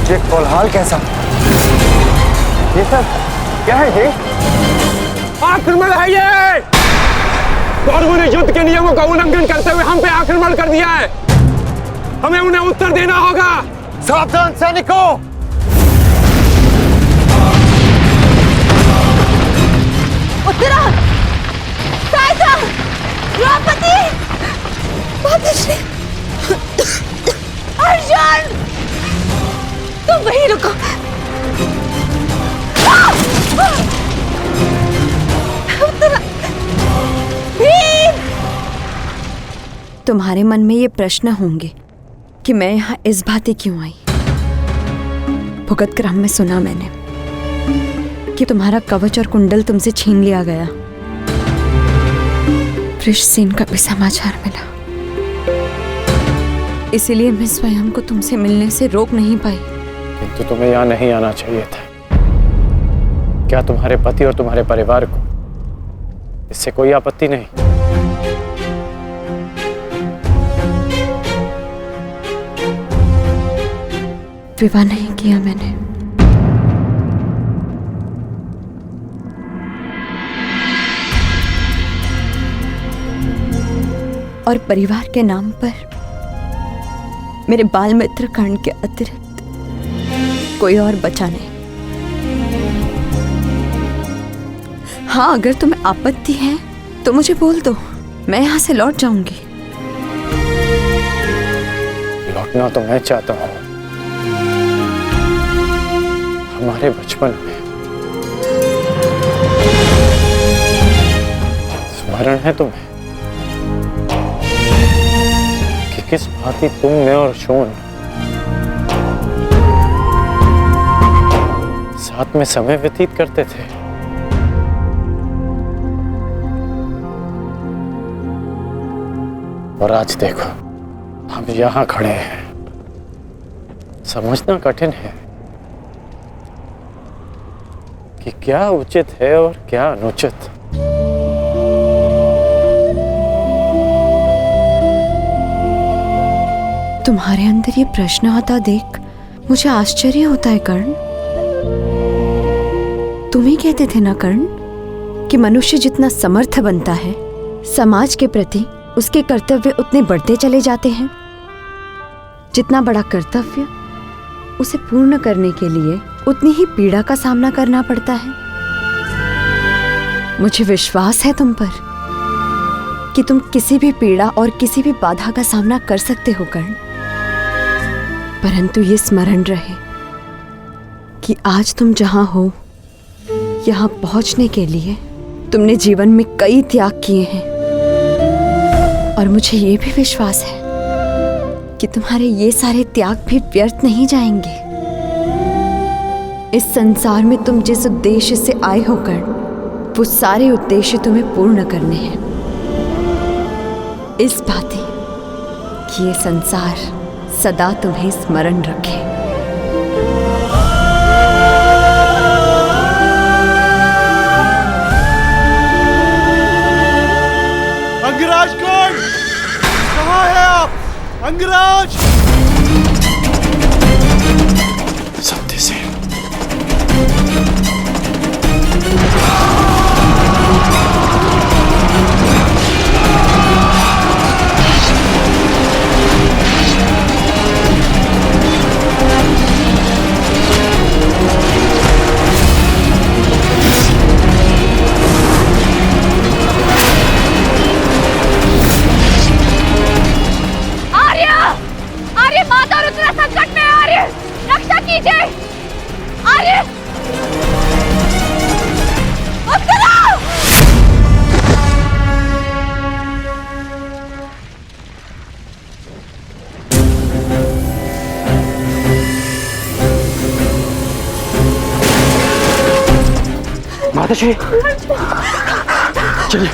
ये कोलाहल कैसा? ये सब क्या है जी? आक्रमण है ये! कौरवों ने युद्ध के नियमों का उल्लंघन करते हुए हम पे आक्रमण कर दिया है। हमें उन्हें उत्तर देना होगा। सावधान सैनिकों! उत्तरा, साइसा, द्रौपदी, मातश्री, अर्जुन, तुम वहीं रुको। तुम्हारे मन में ये प्रश्न होंगे कि मैं यहाँ इस भांति क्यों आई। भुगत क्रम में सुना मैंने कि तुम्हारा कवच और कुंडल तुमसे छीन लिया गया। वृषसेन का भी समाचार मिला, इसीलिए मैं स्वयं को तुमसे मिलने से रोक नहीं पाई। किंतु तुम्हें यहाँ नहीं आना चाहिए था। क्या तुम्हारे पति और तुम्हारे परिवार को इससे कोई आपत्ति नहीं? विवाह नहीं किया मैंने। और परिवार के नाम पर मेरे बाल मित्र कर्ण के अतिरिक्त कोई और बचा नहीं। हाँ, अगर तुम्हें आपत्ति है तो मुझे बोल दो, मैं यहाँ से लौट जाऊंगी। लौटना तो मैं चाहता हूँ। हमारे बचपन में स्मरण है तुम्हें कि किस भांति तुम, मैं और शोन साथ में समय व्यतीत करते थे। और आज देखो हम यहाँ खड़े हैं। समझना कठिन है कि क्या उचित है और क्या अनुचित। तुम्हारे अंदर ये प्रश्न आता देख मुझे आश्चर्य होता है कर्ण। तुम ही कहते थे ना कर्ण कि मनुष्य जितना समर्थ बनता है समाज के प्रति उसके कर्तव्य उतने बढ़ते चले जाते हैं। जितना बड़ा कर्तव्य उसे पूर्ण करने के लिए उतनी ही पीड़ा का सामना करना पड़ता है। मुझे विश्वास है तुम पर कि तुम किसी भी पीड़ा और किसी भी बाधा का सामना कर सकते हो कर्ण। परंतु ये स्मरण रहे कि आज तुम जहां हो यहां पहुंचने के लिए तुमने जीवन में कई त्याग किए हैं। और मुझे ये भी विश्वास है कि तुम्हारे ये सारे त्याग भी व्यर्थ नहीं जाएंगे। इस संसार में तुम जिस उद्देश्य से आए हो कर्ण वो सारे उद्देश्य तुम्हें पूर्ण करने हैं। इस बातें कि ये संसार सदा तुम्हें स्मरण रखे। अंगराज कर्ण, कहाँ है आप? अंगराज! सत्यसेन, माताश्री चलिए।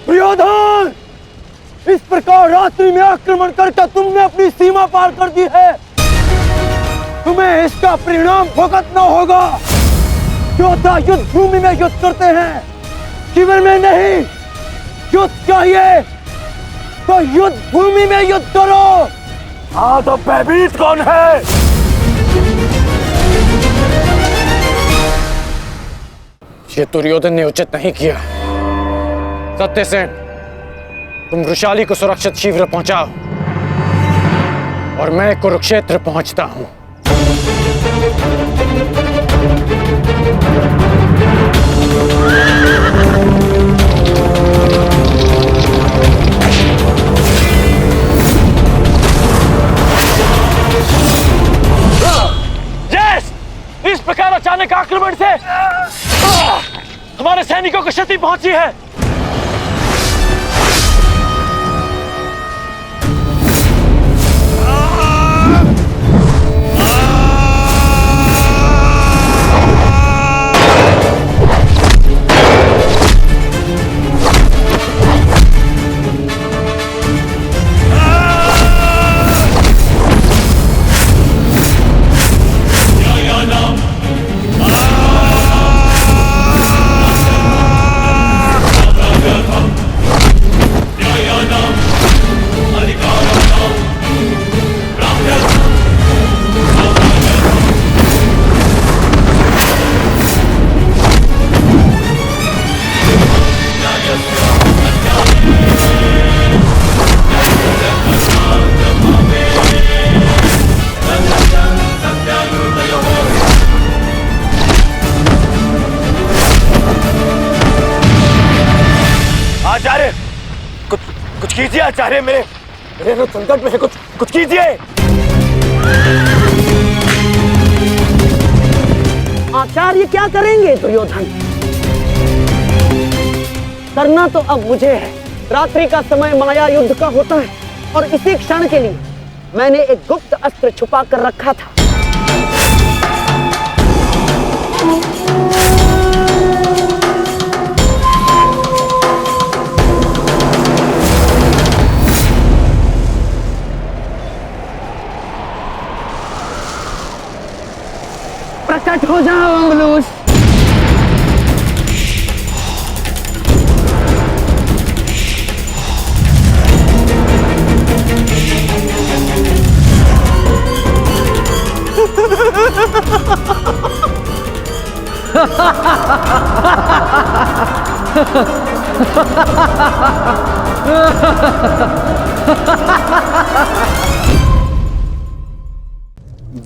दुर्योधन, इस प्रकार रात्रि में आक्रमण करके तुमने अपनी सीमा पार कर दी है। तुम्हें इसका परिणाम भुगतना होगा। योद्धा युद्ध भूमि में युद्ध करते हैं, शिविर में नहीं। युद्ध चाहिए तो युद्ध भूमि में युद्ध करो। हाँ तो भयभीत कौन है? ये दुर्योधन ने उचित नहीं किया। सत्यसेन, तुम वृषाली को सुरक्षित शिविर पहुंचाओ और मैं कुरुक्षेत्र पहुंचता हूं। यस! इस प्रकार अचानक आक्रमण से हमारे सैनिकों को क्षति पहुंची है। आचार्य, कुछ कीजिए आचार्य, मेरे तो संकट में है। कुछ कीजिए। आचार्य क्या करेंगे दुर्योधन? करना तो अब मुझे है। रात्रि का समय माया युद्ध का होता है और इसी क्षण के लिए मैंने एक गुप्त अस्त्र छुपा कर रखा था। प्रकट हो जाओ अंगलूस।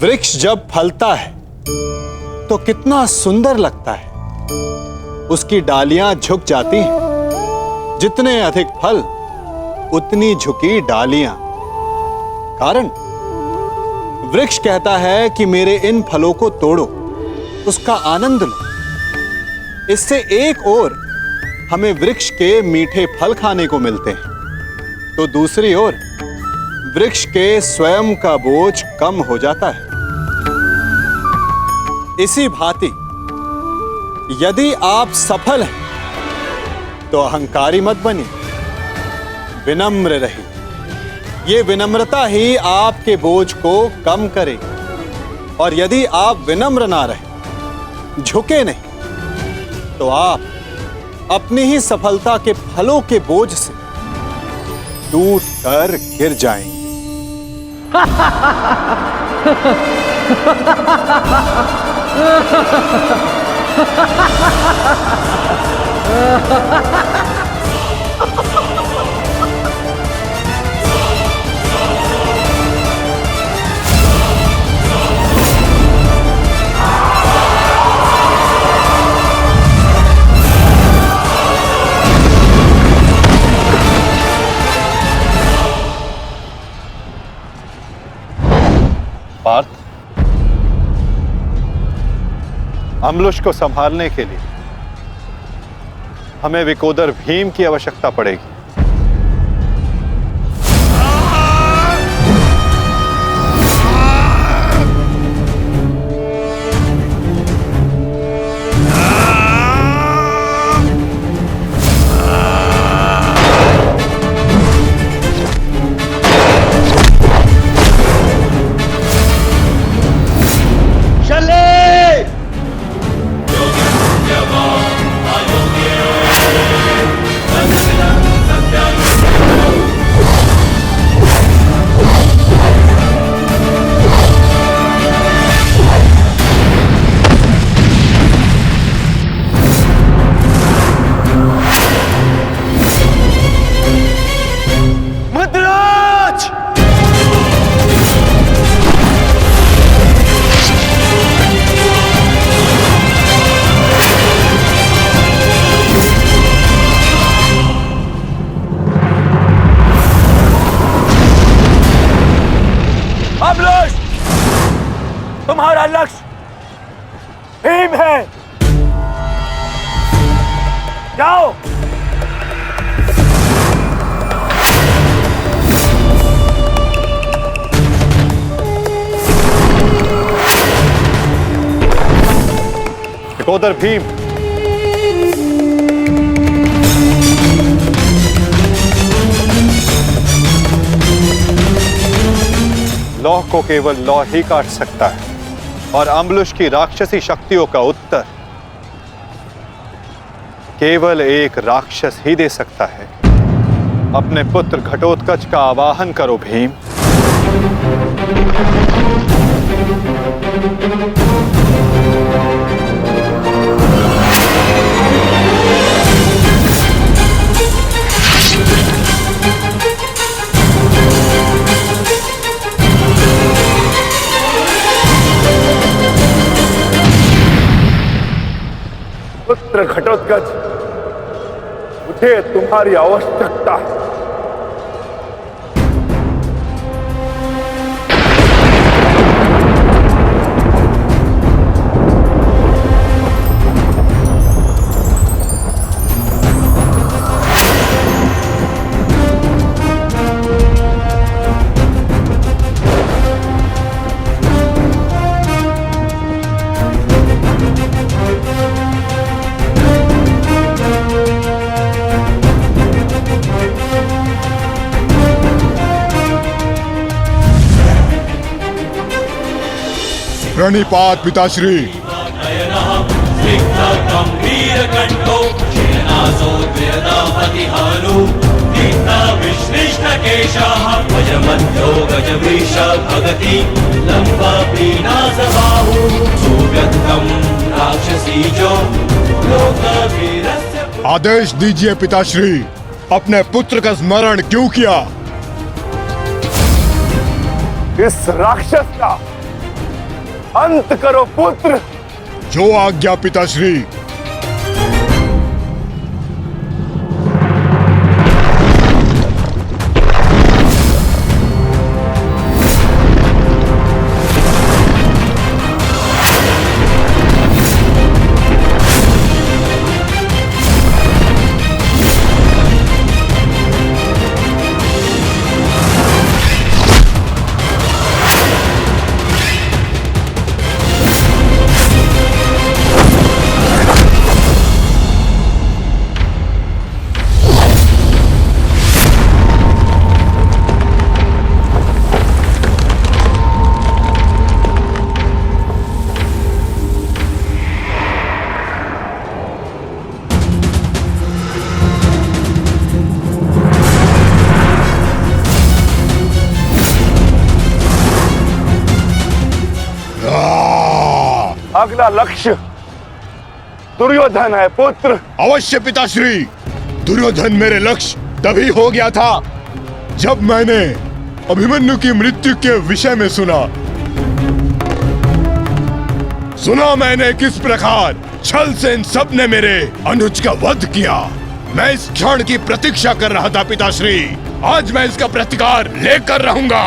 वृक्ष जब फलता है तो कितना सुंदर लगता है। उसकी डालियां झुक जाती हैं। जितने अधिक फल उतनी झुकी डालियां। कारण वृक्ष कहता है कि मेरे इन फलों को तोड़ो, उसका आनंद लो। इससे एक ओर हमें वृक्ष के मीठे फल खाने को मिलते हैं, तो दूसरी ओर वृक्ष के स्वयं का बोझ कम हो जाता है। इसी भांति यदि आप सफल हैं तो अहंकारी मत बनिए, विनम्र रहिए। ये विनम्रता ही आपके बोझ को कम करेगी। और यदि आप विनम्र ना रहे, झुके नहीं, तो आप अपनी ही सफलता के फलों के बोझ से टूट कर गिर जाएंगे। पार्थ, अम्लुष को संभालने के लिए हमें विकोदर भीम की आवश्यकता पड़ेगी। तुम्हारा लक्ष्य भीम है। जाओ। विकोदर भीम, लौह को केवल लौह ही काट सकता है और अम्लुष की राक्षसी शक्तियों का उत्तर केवल एक राक्षस ही दे सकता है। अपने पुत्र घटोत्कच का आवाहन करो भीम। पुत्र घटोत्कच, मुझे तुम्हारी आवश्यकता है। प्रणिपात पिताश्री। आदेश दीजिए पिताश्री, अपने पुत्र का स्मरण क्यों किया? इस राक्षस का अंत करो पुत्र। जो आज्ञा पिताश्री। अगला लक्ष्य दुर्योधन है पुत्र। अवश्य पिताश्री, दुर्योधन मेरे लक्ष्य तभी हो गया था जब मैंने अभिमन्यु की मृत्यु के विषय में सुना मैंने किस प्रकार छल से इन सब ने मेरे अनुज का वध किया। मैं इस क्षण की प्रतीक्षा कर रहा था पिताश्री, आज मैं इसका प्रतिकार लेकर रहूंगा।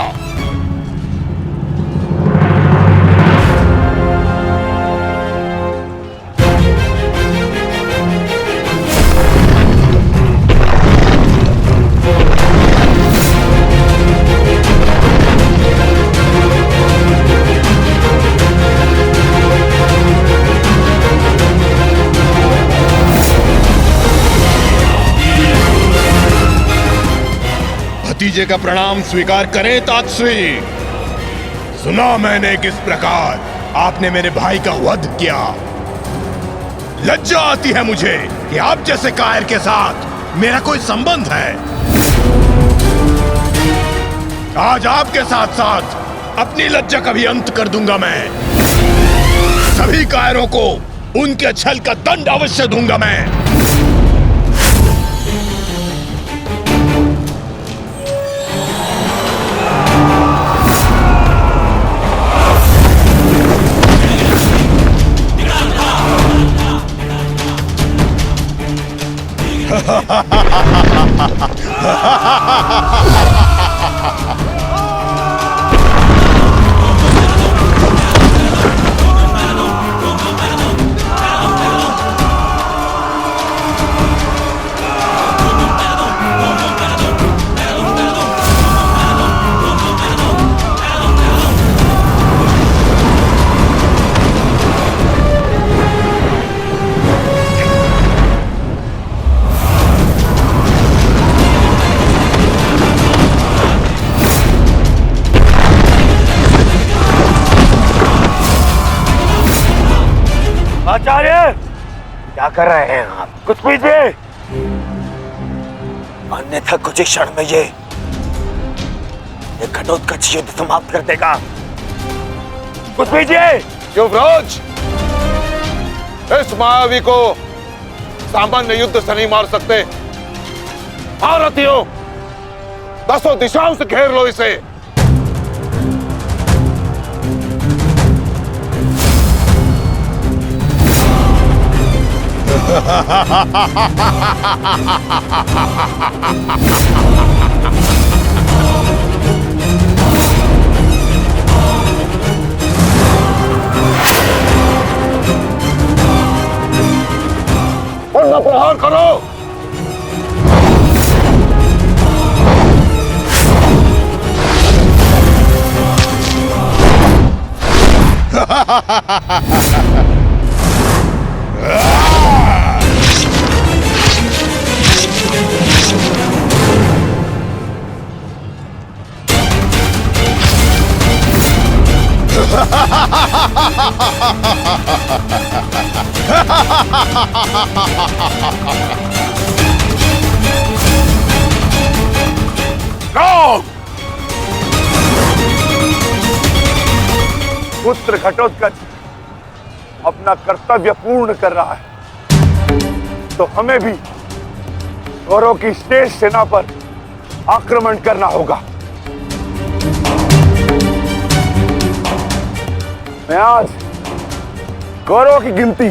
भतीजे का प्रणाम स्वीकार करें तातश्री। सुना मैंने किस प्रकार आपने मेरे भाई का वध किया। लज्जा आती है मुझे कि आप जैसे कायर के साथ मेरा कोई संबंध है। आज आपके साथ साथ अपनी लज्जा का भी अंत कर दूंगा मैं। सभी कायरों को उनके छल का दंड अवश्य दूंगा मैं। आचार्य, क्या कर रहे हैं आप? कुछ कीजिए, अन्यथा कुछ ही क्षण में ये घटोत्कच युद्ध समाप्त कर देगा। कुछ कीजिए। युवराज, इस मायावी को सामान्य युद्ध से नहीं मार सकते। भारतीयों, 10 दिशाओं से घेर लो इसे। प्रहार करो। कौन? पुत्र घटोत्कच अपना कर्तव्य पूर्ण कर रहा है, तो हमें भी कौरवों की शेष सेना पर आक्रमण करना होगा। मैं आज कौरवों की गिनती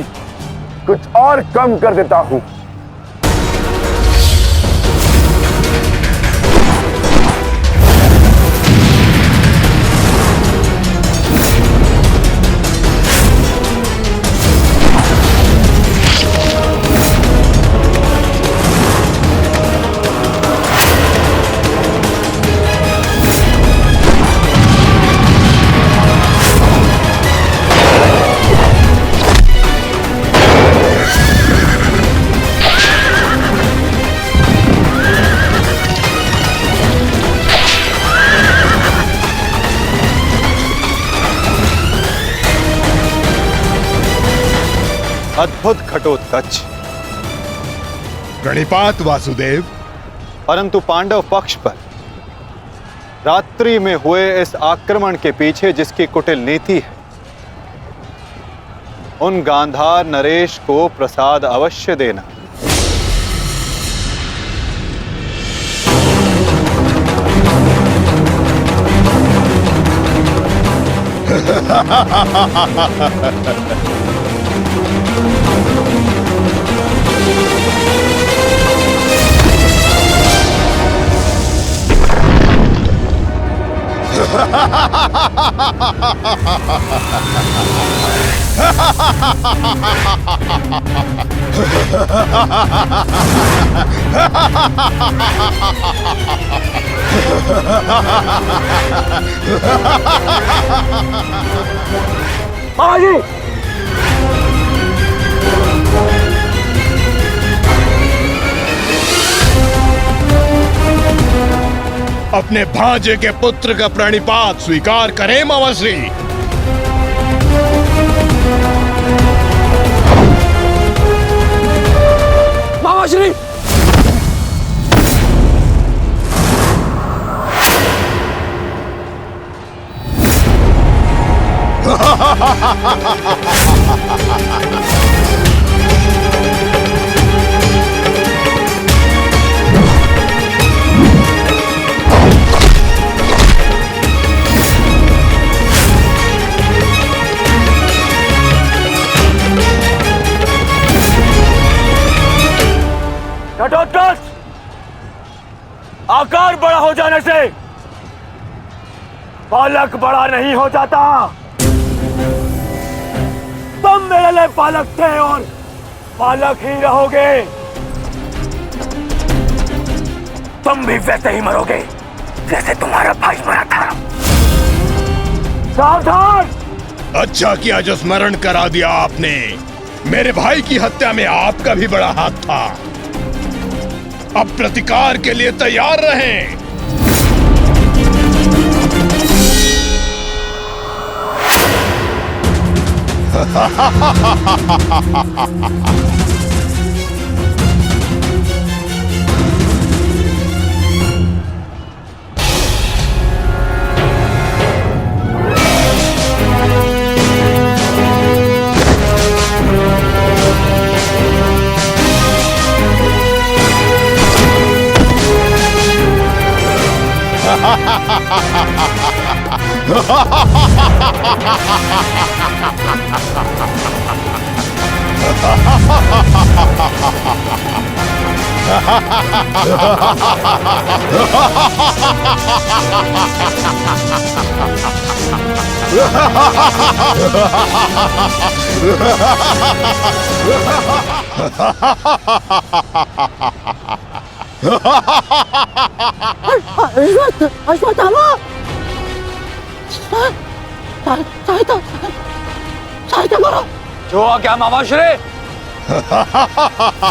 कुछ और कम कर देता हूं। अद्भुत घटोत्कच। प्रणिपात वासुदेव। परंतु पांडव पक्ष पर रात्रि में हुए इस आक्रमण के पीछे जिसकी कुटिल नीति है, उन गांधार नरेश को प्रसाद अवश्य देना। मामा जी, अपने भांजे के पुत्र का प्रणिपात स्वीकार करें मामाश्री। मामाश्री, घटोत्कच, आकार बड़ा हो जाने से बालक बड़ा नहीं हो जाता। तुम मेरे लिए बालक थे और बालक ही रहोगे। तुम भी वैसे ही मरोगे जैसे तुम्हारा भाई मरा था। सावधान! अच्छा किया जो स्मरण करा दिया आपने। मेरे भाई की हत्या में आपका भी बड़ा हाथ था। अब प्रतिकार के लिए तैयार रहें। अश्वत्थामा, सहायता करो। जो आ गया मामाश्री। Ha ha ha!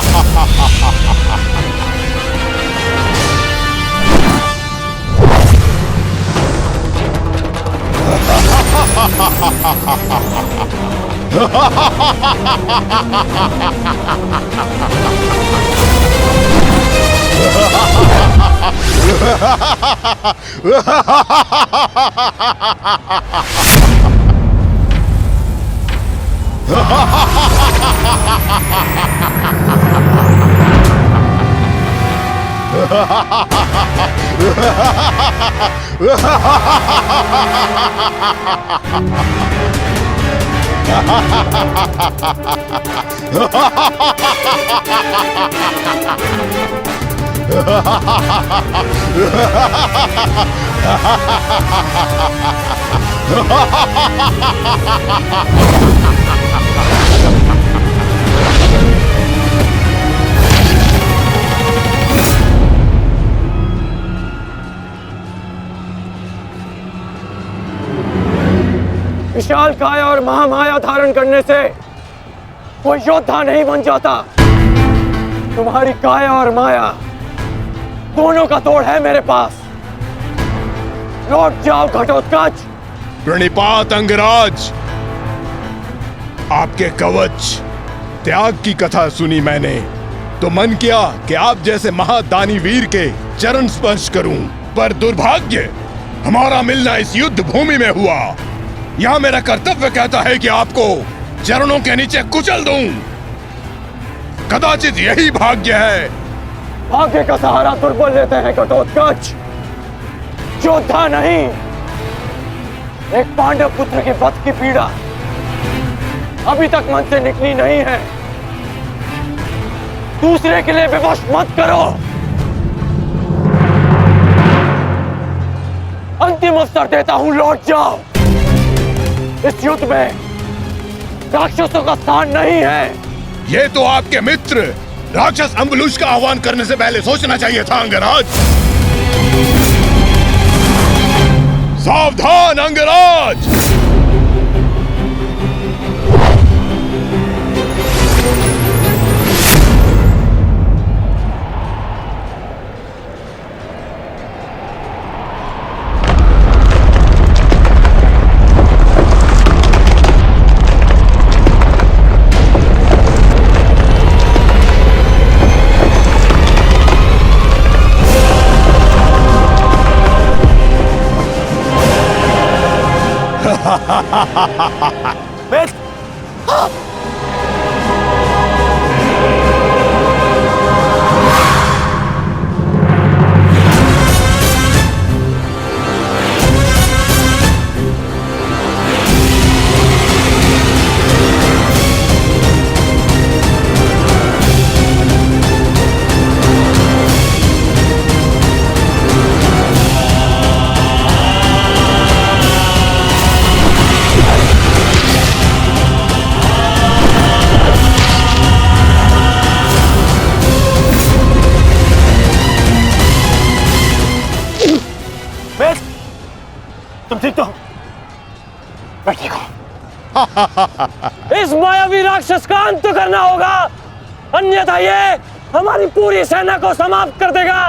विशाल काया और महामाया धारण करने से कोई योद्धा नहीं बन जाता। तुम्हारी काया और माया दोनों का तोड़ है मेरे पास। लौट जाओ घटोत्कच। प्रणिपात अंगराज, आपके कवच त्याग की कथा सुनी मैंने तो मन किया कि आप जैसे महादानी वीर के चरण स्पर्श करूं, पर दुर्भाग्य हमारा मिलना इस युद्ध भूमि में हुआ। यहाँ मेरा कर्तव्य कहता है कि आपको चरणों के नीचे कुचल दूं। कदाचित यही भाग्य है। भाग्य का सहारा दुर्बल लेते हैं घटोत्कच, योद्धा नहीं। एक पांडव पुत्र के वध की पीड़ा अभी तक मन से निकली नहीं है। दूसरे के लिए विवश मत करो। अंतिम अवसर देता हूं, लौट जाओ। इस युद्ध में राक्षसों का स्थान नहीं है। ये तो आपके मित्र राक्षस अम्बुलुष का आह्वान करने से पहले सोचना चाहिए था अंगराज। सावधान अंगराज। तुम ठीक तो? मैं ठीक हूं। इस मायावी राक्षस का अंत करना होगा, अन्यथा ये हमारी पूरी सेना को समाप्त कर देगा।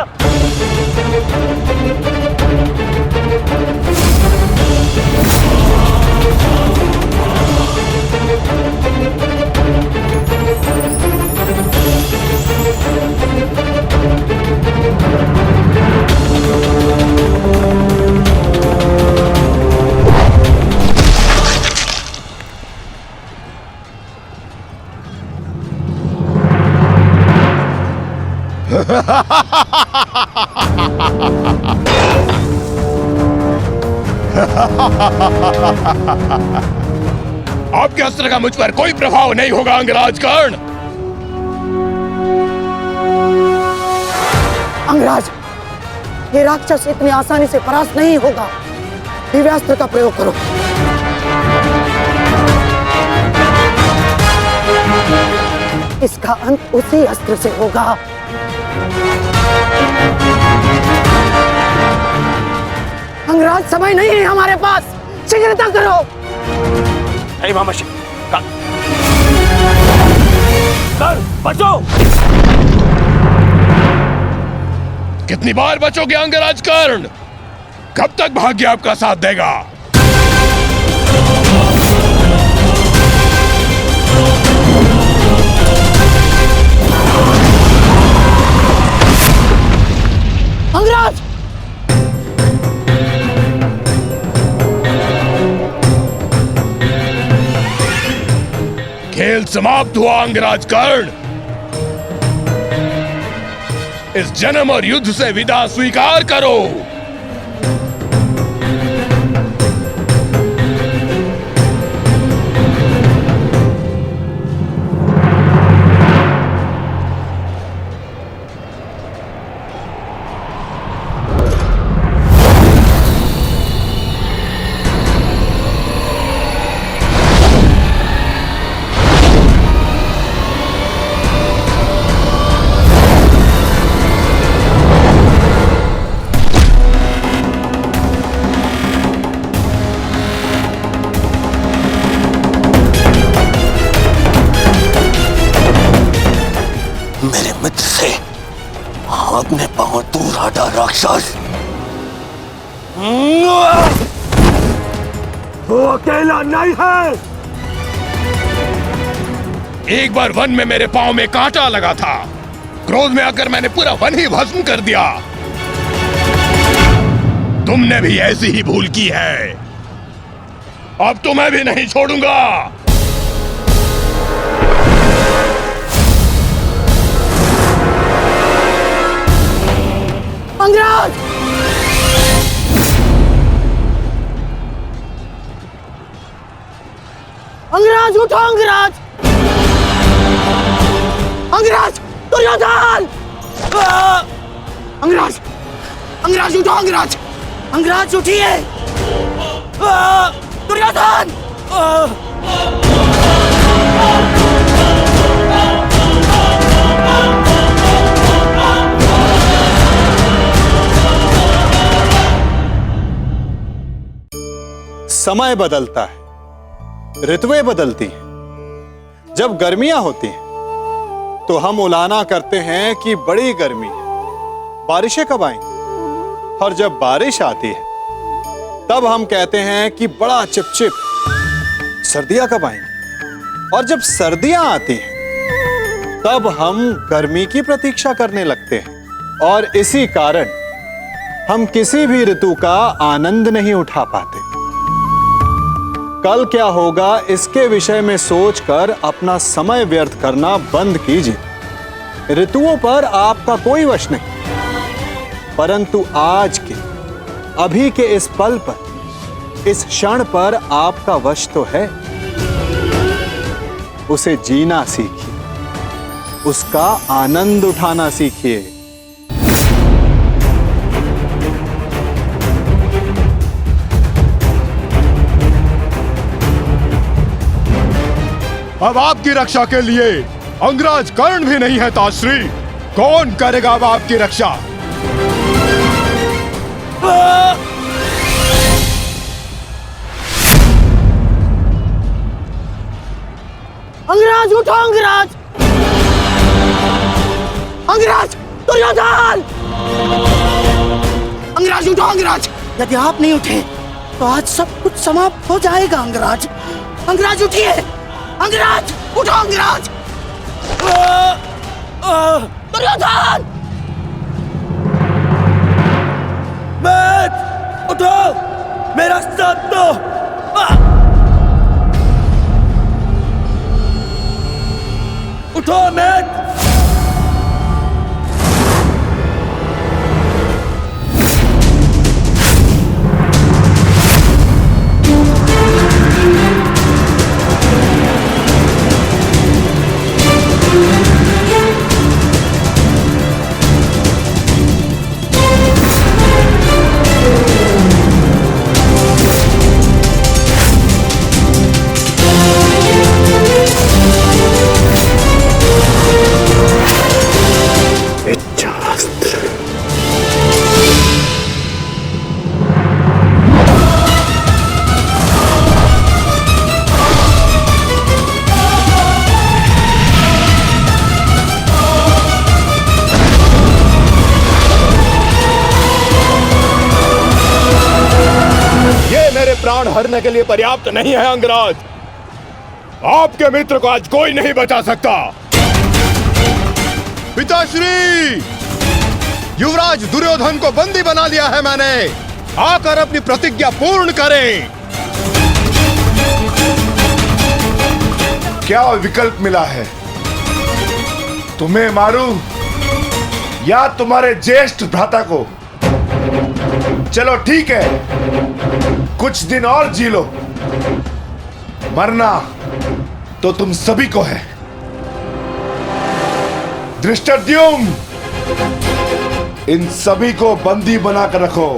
आपके अस्त्र का मुझ पर कोई प्रभाव नहीं होगा अंगराज कर्ण। अंगराज, ये राक्षस इतनी आसानी से परास्त नहीं होगा। दिव्यास्त्र का प्रयोग करो। इसका अंत उसी अस्त्र से होगा। अंगराज, समय नहीं है हमारे पास, शीघ्रता करो। मामाशी, बचो। कितनी बार बचोगे अंगराज कर्ण? कब तक भाग्य आपका साथ देगा? खेल समाप्त हुआ अंगराज कर्ण। इस जन्म और युद्ध से विदा स्वीकार करो। मेरे मित्र से अपने पांव दूर हटा राक्षस। वो अकेला नहीं है। एक बार वन में मेरे पांव में कांटा लगा था। क्रोध में आकर मैंने पूरा वन ही भस्म कर दिया। तुमने भी ऐसी ही भूल की है। अब तो मैं भी नहीं छोड़ूंगा। अंगराज! अंगराज उठो अंगराज! अंगराज! दुर्योधन! अंगराज! अंगराज उठो अंगराज! अंगराज उठिए! दुर्योधन! समय बदलता है, ऋतुएं बदलती हैं। जब गर्मियां होती हैं तो हम उलाना करते हैं कि बड़ी गर्मी है, बारिशें कब आएंगी। और जब बारिश आती है तब हम कहते हैं कि बड़ा चिपचिप, सर्दियां कब आएंगी। और जब सर्दियां आती हैं तब हम गर्मी की प्रतीक्षा करने लगते हैं। और इसी कारण हम किसी भी ऋतु का आनंद नहीं उठा पाते। कल क्या होगा इसके विषय में सोचकर अपना समय व्यर्थ करना बंद कीजिए। ऋतुओं पर आपका कोई वश नहीं, परंतु आज के, अभी के इस पल पर, इस क्षण पर आपका वश तो है। उसे जीना सीखिए, उसका आनंद उठाना सीखिए। अब आपकी रक्षा के लिए अंगराज कर्ण भी नहीं है ताश्री। कौन करेगा अब आपकी रक्षा? अंगराज उठो अंगराज! अंगराज! दुर्योधन! अंगराज उठो अंगराज! यदि आप नहीं उठे तो आज सब कुछ समाप्त हो जाएगा अंगराज। अंगराज उठिए! अंगराज! उठो अंगराज! दुर्योधन! मैथ! उठो! मेरा साथ दो! उठो मैथ! प्राण हरने के लिए पर्याप्त नहीं है अंगराज। आपके मित्र को आज कोई नहीं बचा सकता। पिताश्री, युवराज दुर्योधन को बंदी बना लिया है मैंने। आकर अपनी प्रतिज्ञा पूर्ण करें। क्या विकल्प मिला है? तुम्हें मारूं या तुम्हारे ज्येष्ठ भ्राता को? चलो ठीक है, कुछ दिन और जी लो। मरना तो तुम सभी को है। धृष्टद्युम्न, इन सभी को बंदी बनाकर रखो।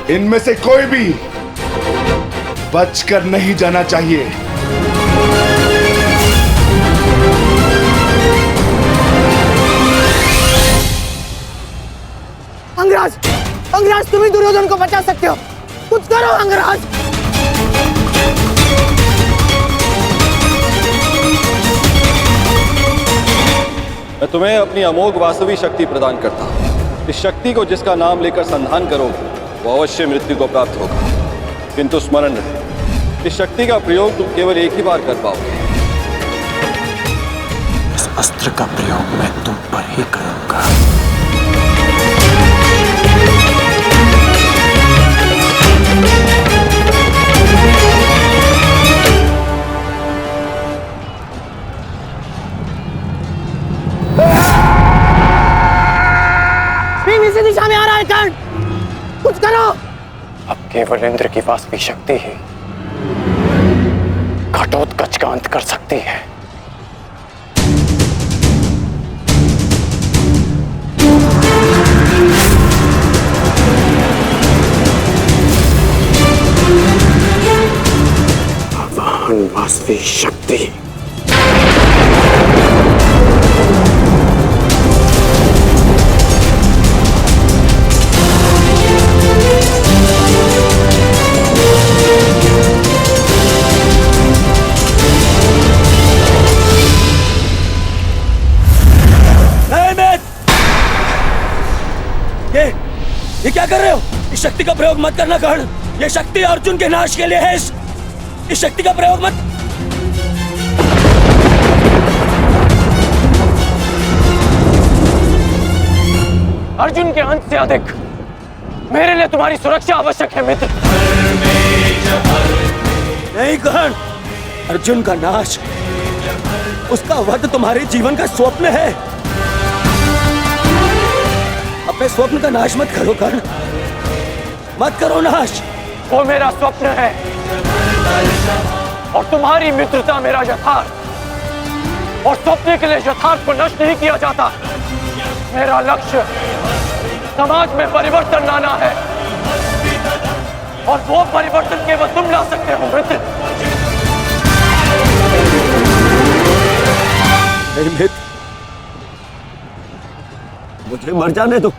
इनमें से कोई भी बचकर नहीं जाना चाहिए। अंगराज, अंगराज, तुम ही दुर्योधन को बचा सकते हो। कुछ करो अंगराज। मैं तुम्हें अपनी अमोघ वास्तविक शक्ति प्रदान करता हूँ। इस शक्ति को जिसका नाम लेकर संधान करोगे वो अवश्य मृत्यु को प्राप्त होगा। किंतु स्मरण रहे, इस शक्ति का प्रयोग तुम केवल एक ही बार कर पाओगे। इस अस्त्र का प्रयोग मैं तुम पर ही करूंगा। इसी दिशा में आ रहा है कर्ण, कुछ करो। अब केवल इंद्र की वास्तविक शक्ति ही घटोत्कच का अंत कर सकती है। आवाहन वास्तविक शक्ति। ये क्या कर रहे हो? इस शक्ति का प्रयोग मत करना कर्ण। ये शक्ति अर्जुन के नाश के लिए है। इस शक्ति का प्रयोग मत। अर्जुन के अंत से अधिक मेरे लिए तुम्हारी सुरक्षा आवश्यक है मित्र। नहीं कर्ण, अर्जुन का नाश, उसका वध तुम्हारे जीवन का स्वप्न है। अपने स्वप्न का नाश मत करो कर्ण, मत करो नाश। वो मेरा स्वप्न है और तुम्हारी मित्रता मेरा यथार्थ। और स्वप्न के लिए यथार्थ को नष्ट नहीं किया जाता। मेरा लक्ष्य समाज में परिवर्तन लाना है और वो परिवर्तन केवल तुम ला सकते हो मित्र। नहीं मित्र, मुझे मर जाने दो।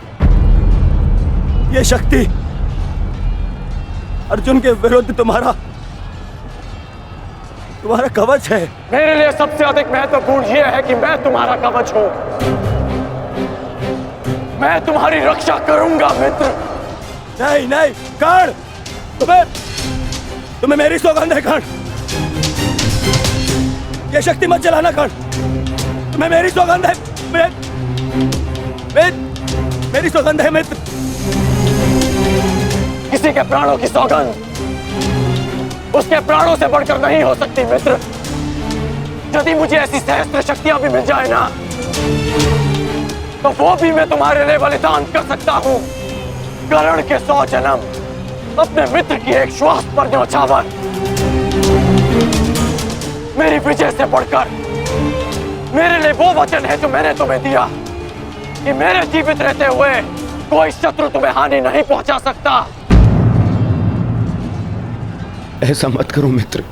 ये शक्ति अर्जुन के विरुद्ध तुम्हारा कवच है। मेरे लिए सबसे अधिक महत्वपूर्ण यह है कि मैं तुम्हारा कवच हूं। मैं तुम्हारी रक्षा करूंगा मित्र। नहीं नहीं कर्ण, तुम्हें मेरी सौगंध है कर्ण। ये शक्ति मत जलाना कर्ण, तुम्हें मेरी सौगंध है। मेरी सौगंध है मित्र। किसी के प्राणों की सौगंध उसके प्राणों से बढ़कर नहीं हो सकती मित्र। यदि मुझे ऐसी सहस्त्र शक्तियां भी मिल जाए ना, तो वो भी मैं तुम्हारे लिए बलिदान कर सकता हूं। कर्ण के 100 जन्म, अपने मित्र की एक श्वास पर न्यौछावर। मेरी विजय से बढ़कर मेरे लिए वो वचन है जो मैंने तुम्हें दिया कि मेरे जीवित रहते हुए कोई शत्रु तुम्हें हानि नहीं पहुंचा सकता। ऐसा मत करो मित्र।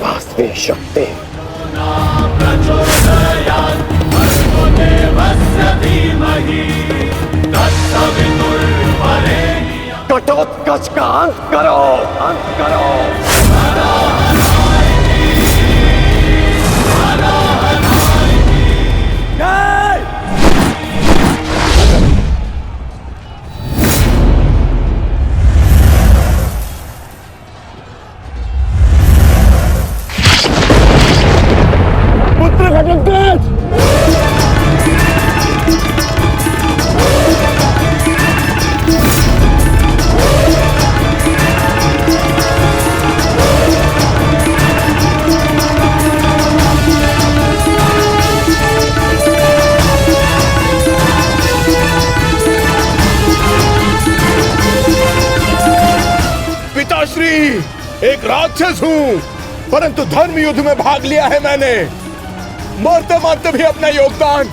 वास्तविक शक्ति घटोत्कच का अंत करो, अंत करो। भी एक राक्षस हूँ, परंतु धर्म युद्ध में भाग लिया है मैंने। मरते मरते भी अपना योगदान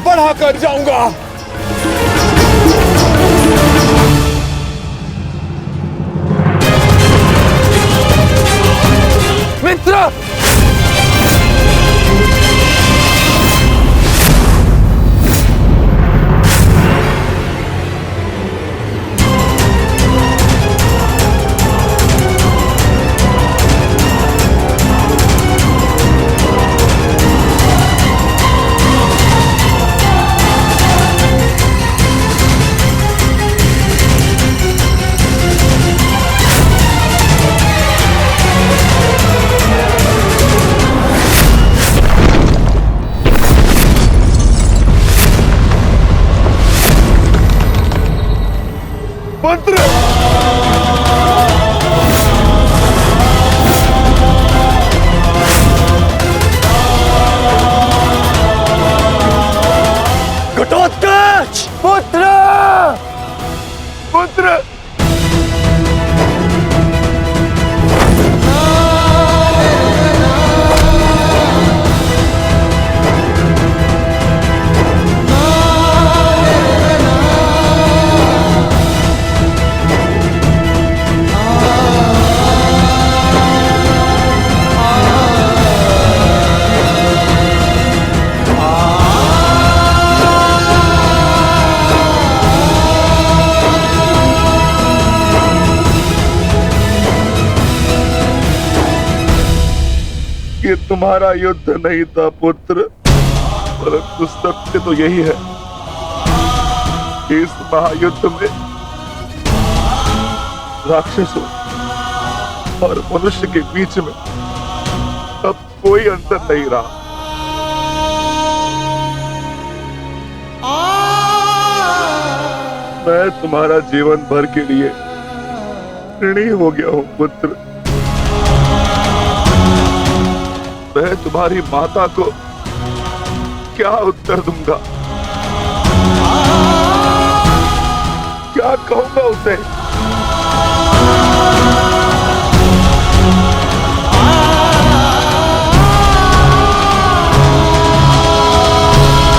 बढ़ाकर जाऊंगा। मित्र, मंत्र घटोत्कच! पुत्र! पुत्र! ये तुम्हारा युद्ध नहीं था पुत्र, परंतु सत्य तो यही है कि इस महायुद्ध में राक्षसों और मनुष्य के बीच में अब कोई अंतर नहीं रहा। मैं तुम्हारा जीवन भर के लिए ऋणी हो गया हूं पुत्र। मैं तुम्हारी माता को क्या उत्तर दूंगा, क्या कहूंगा उसे?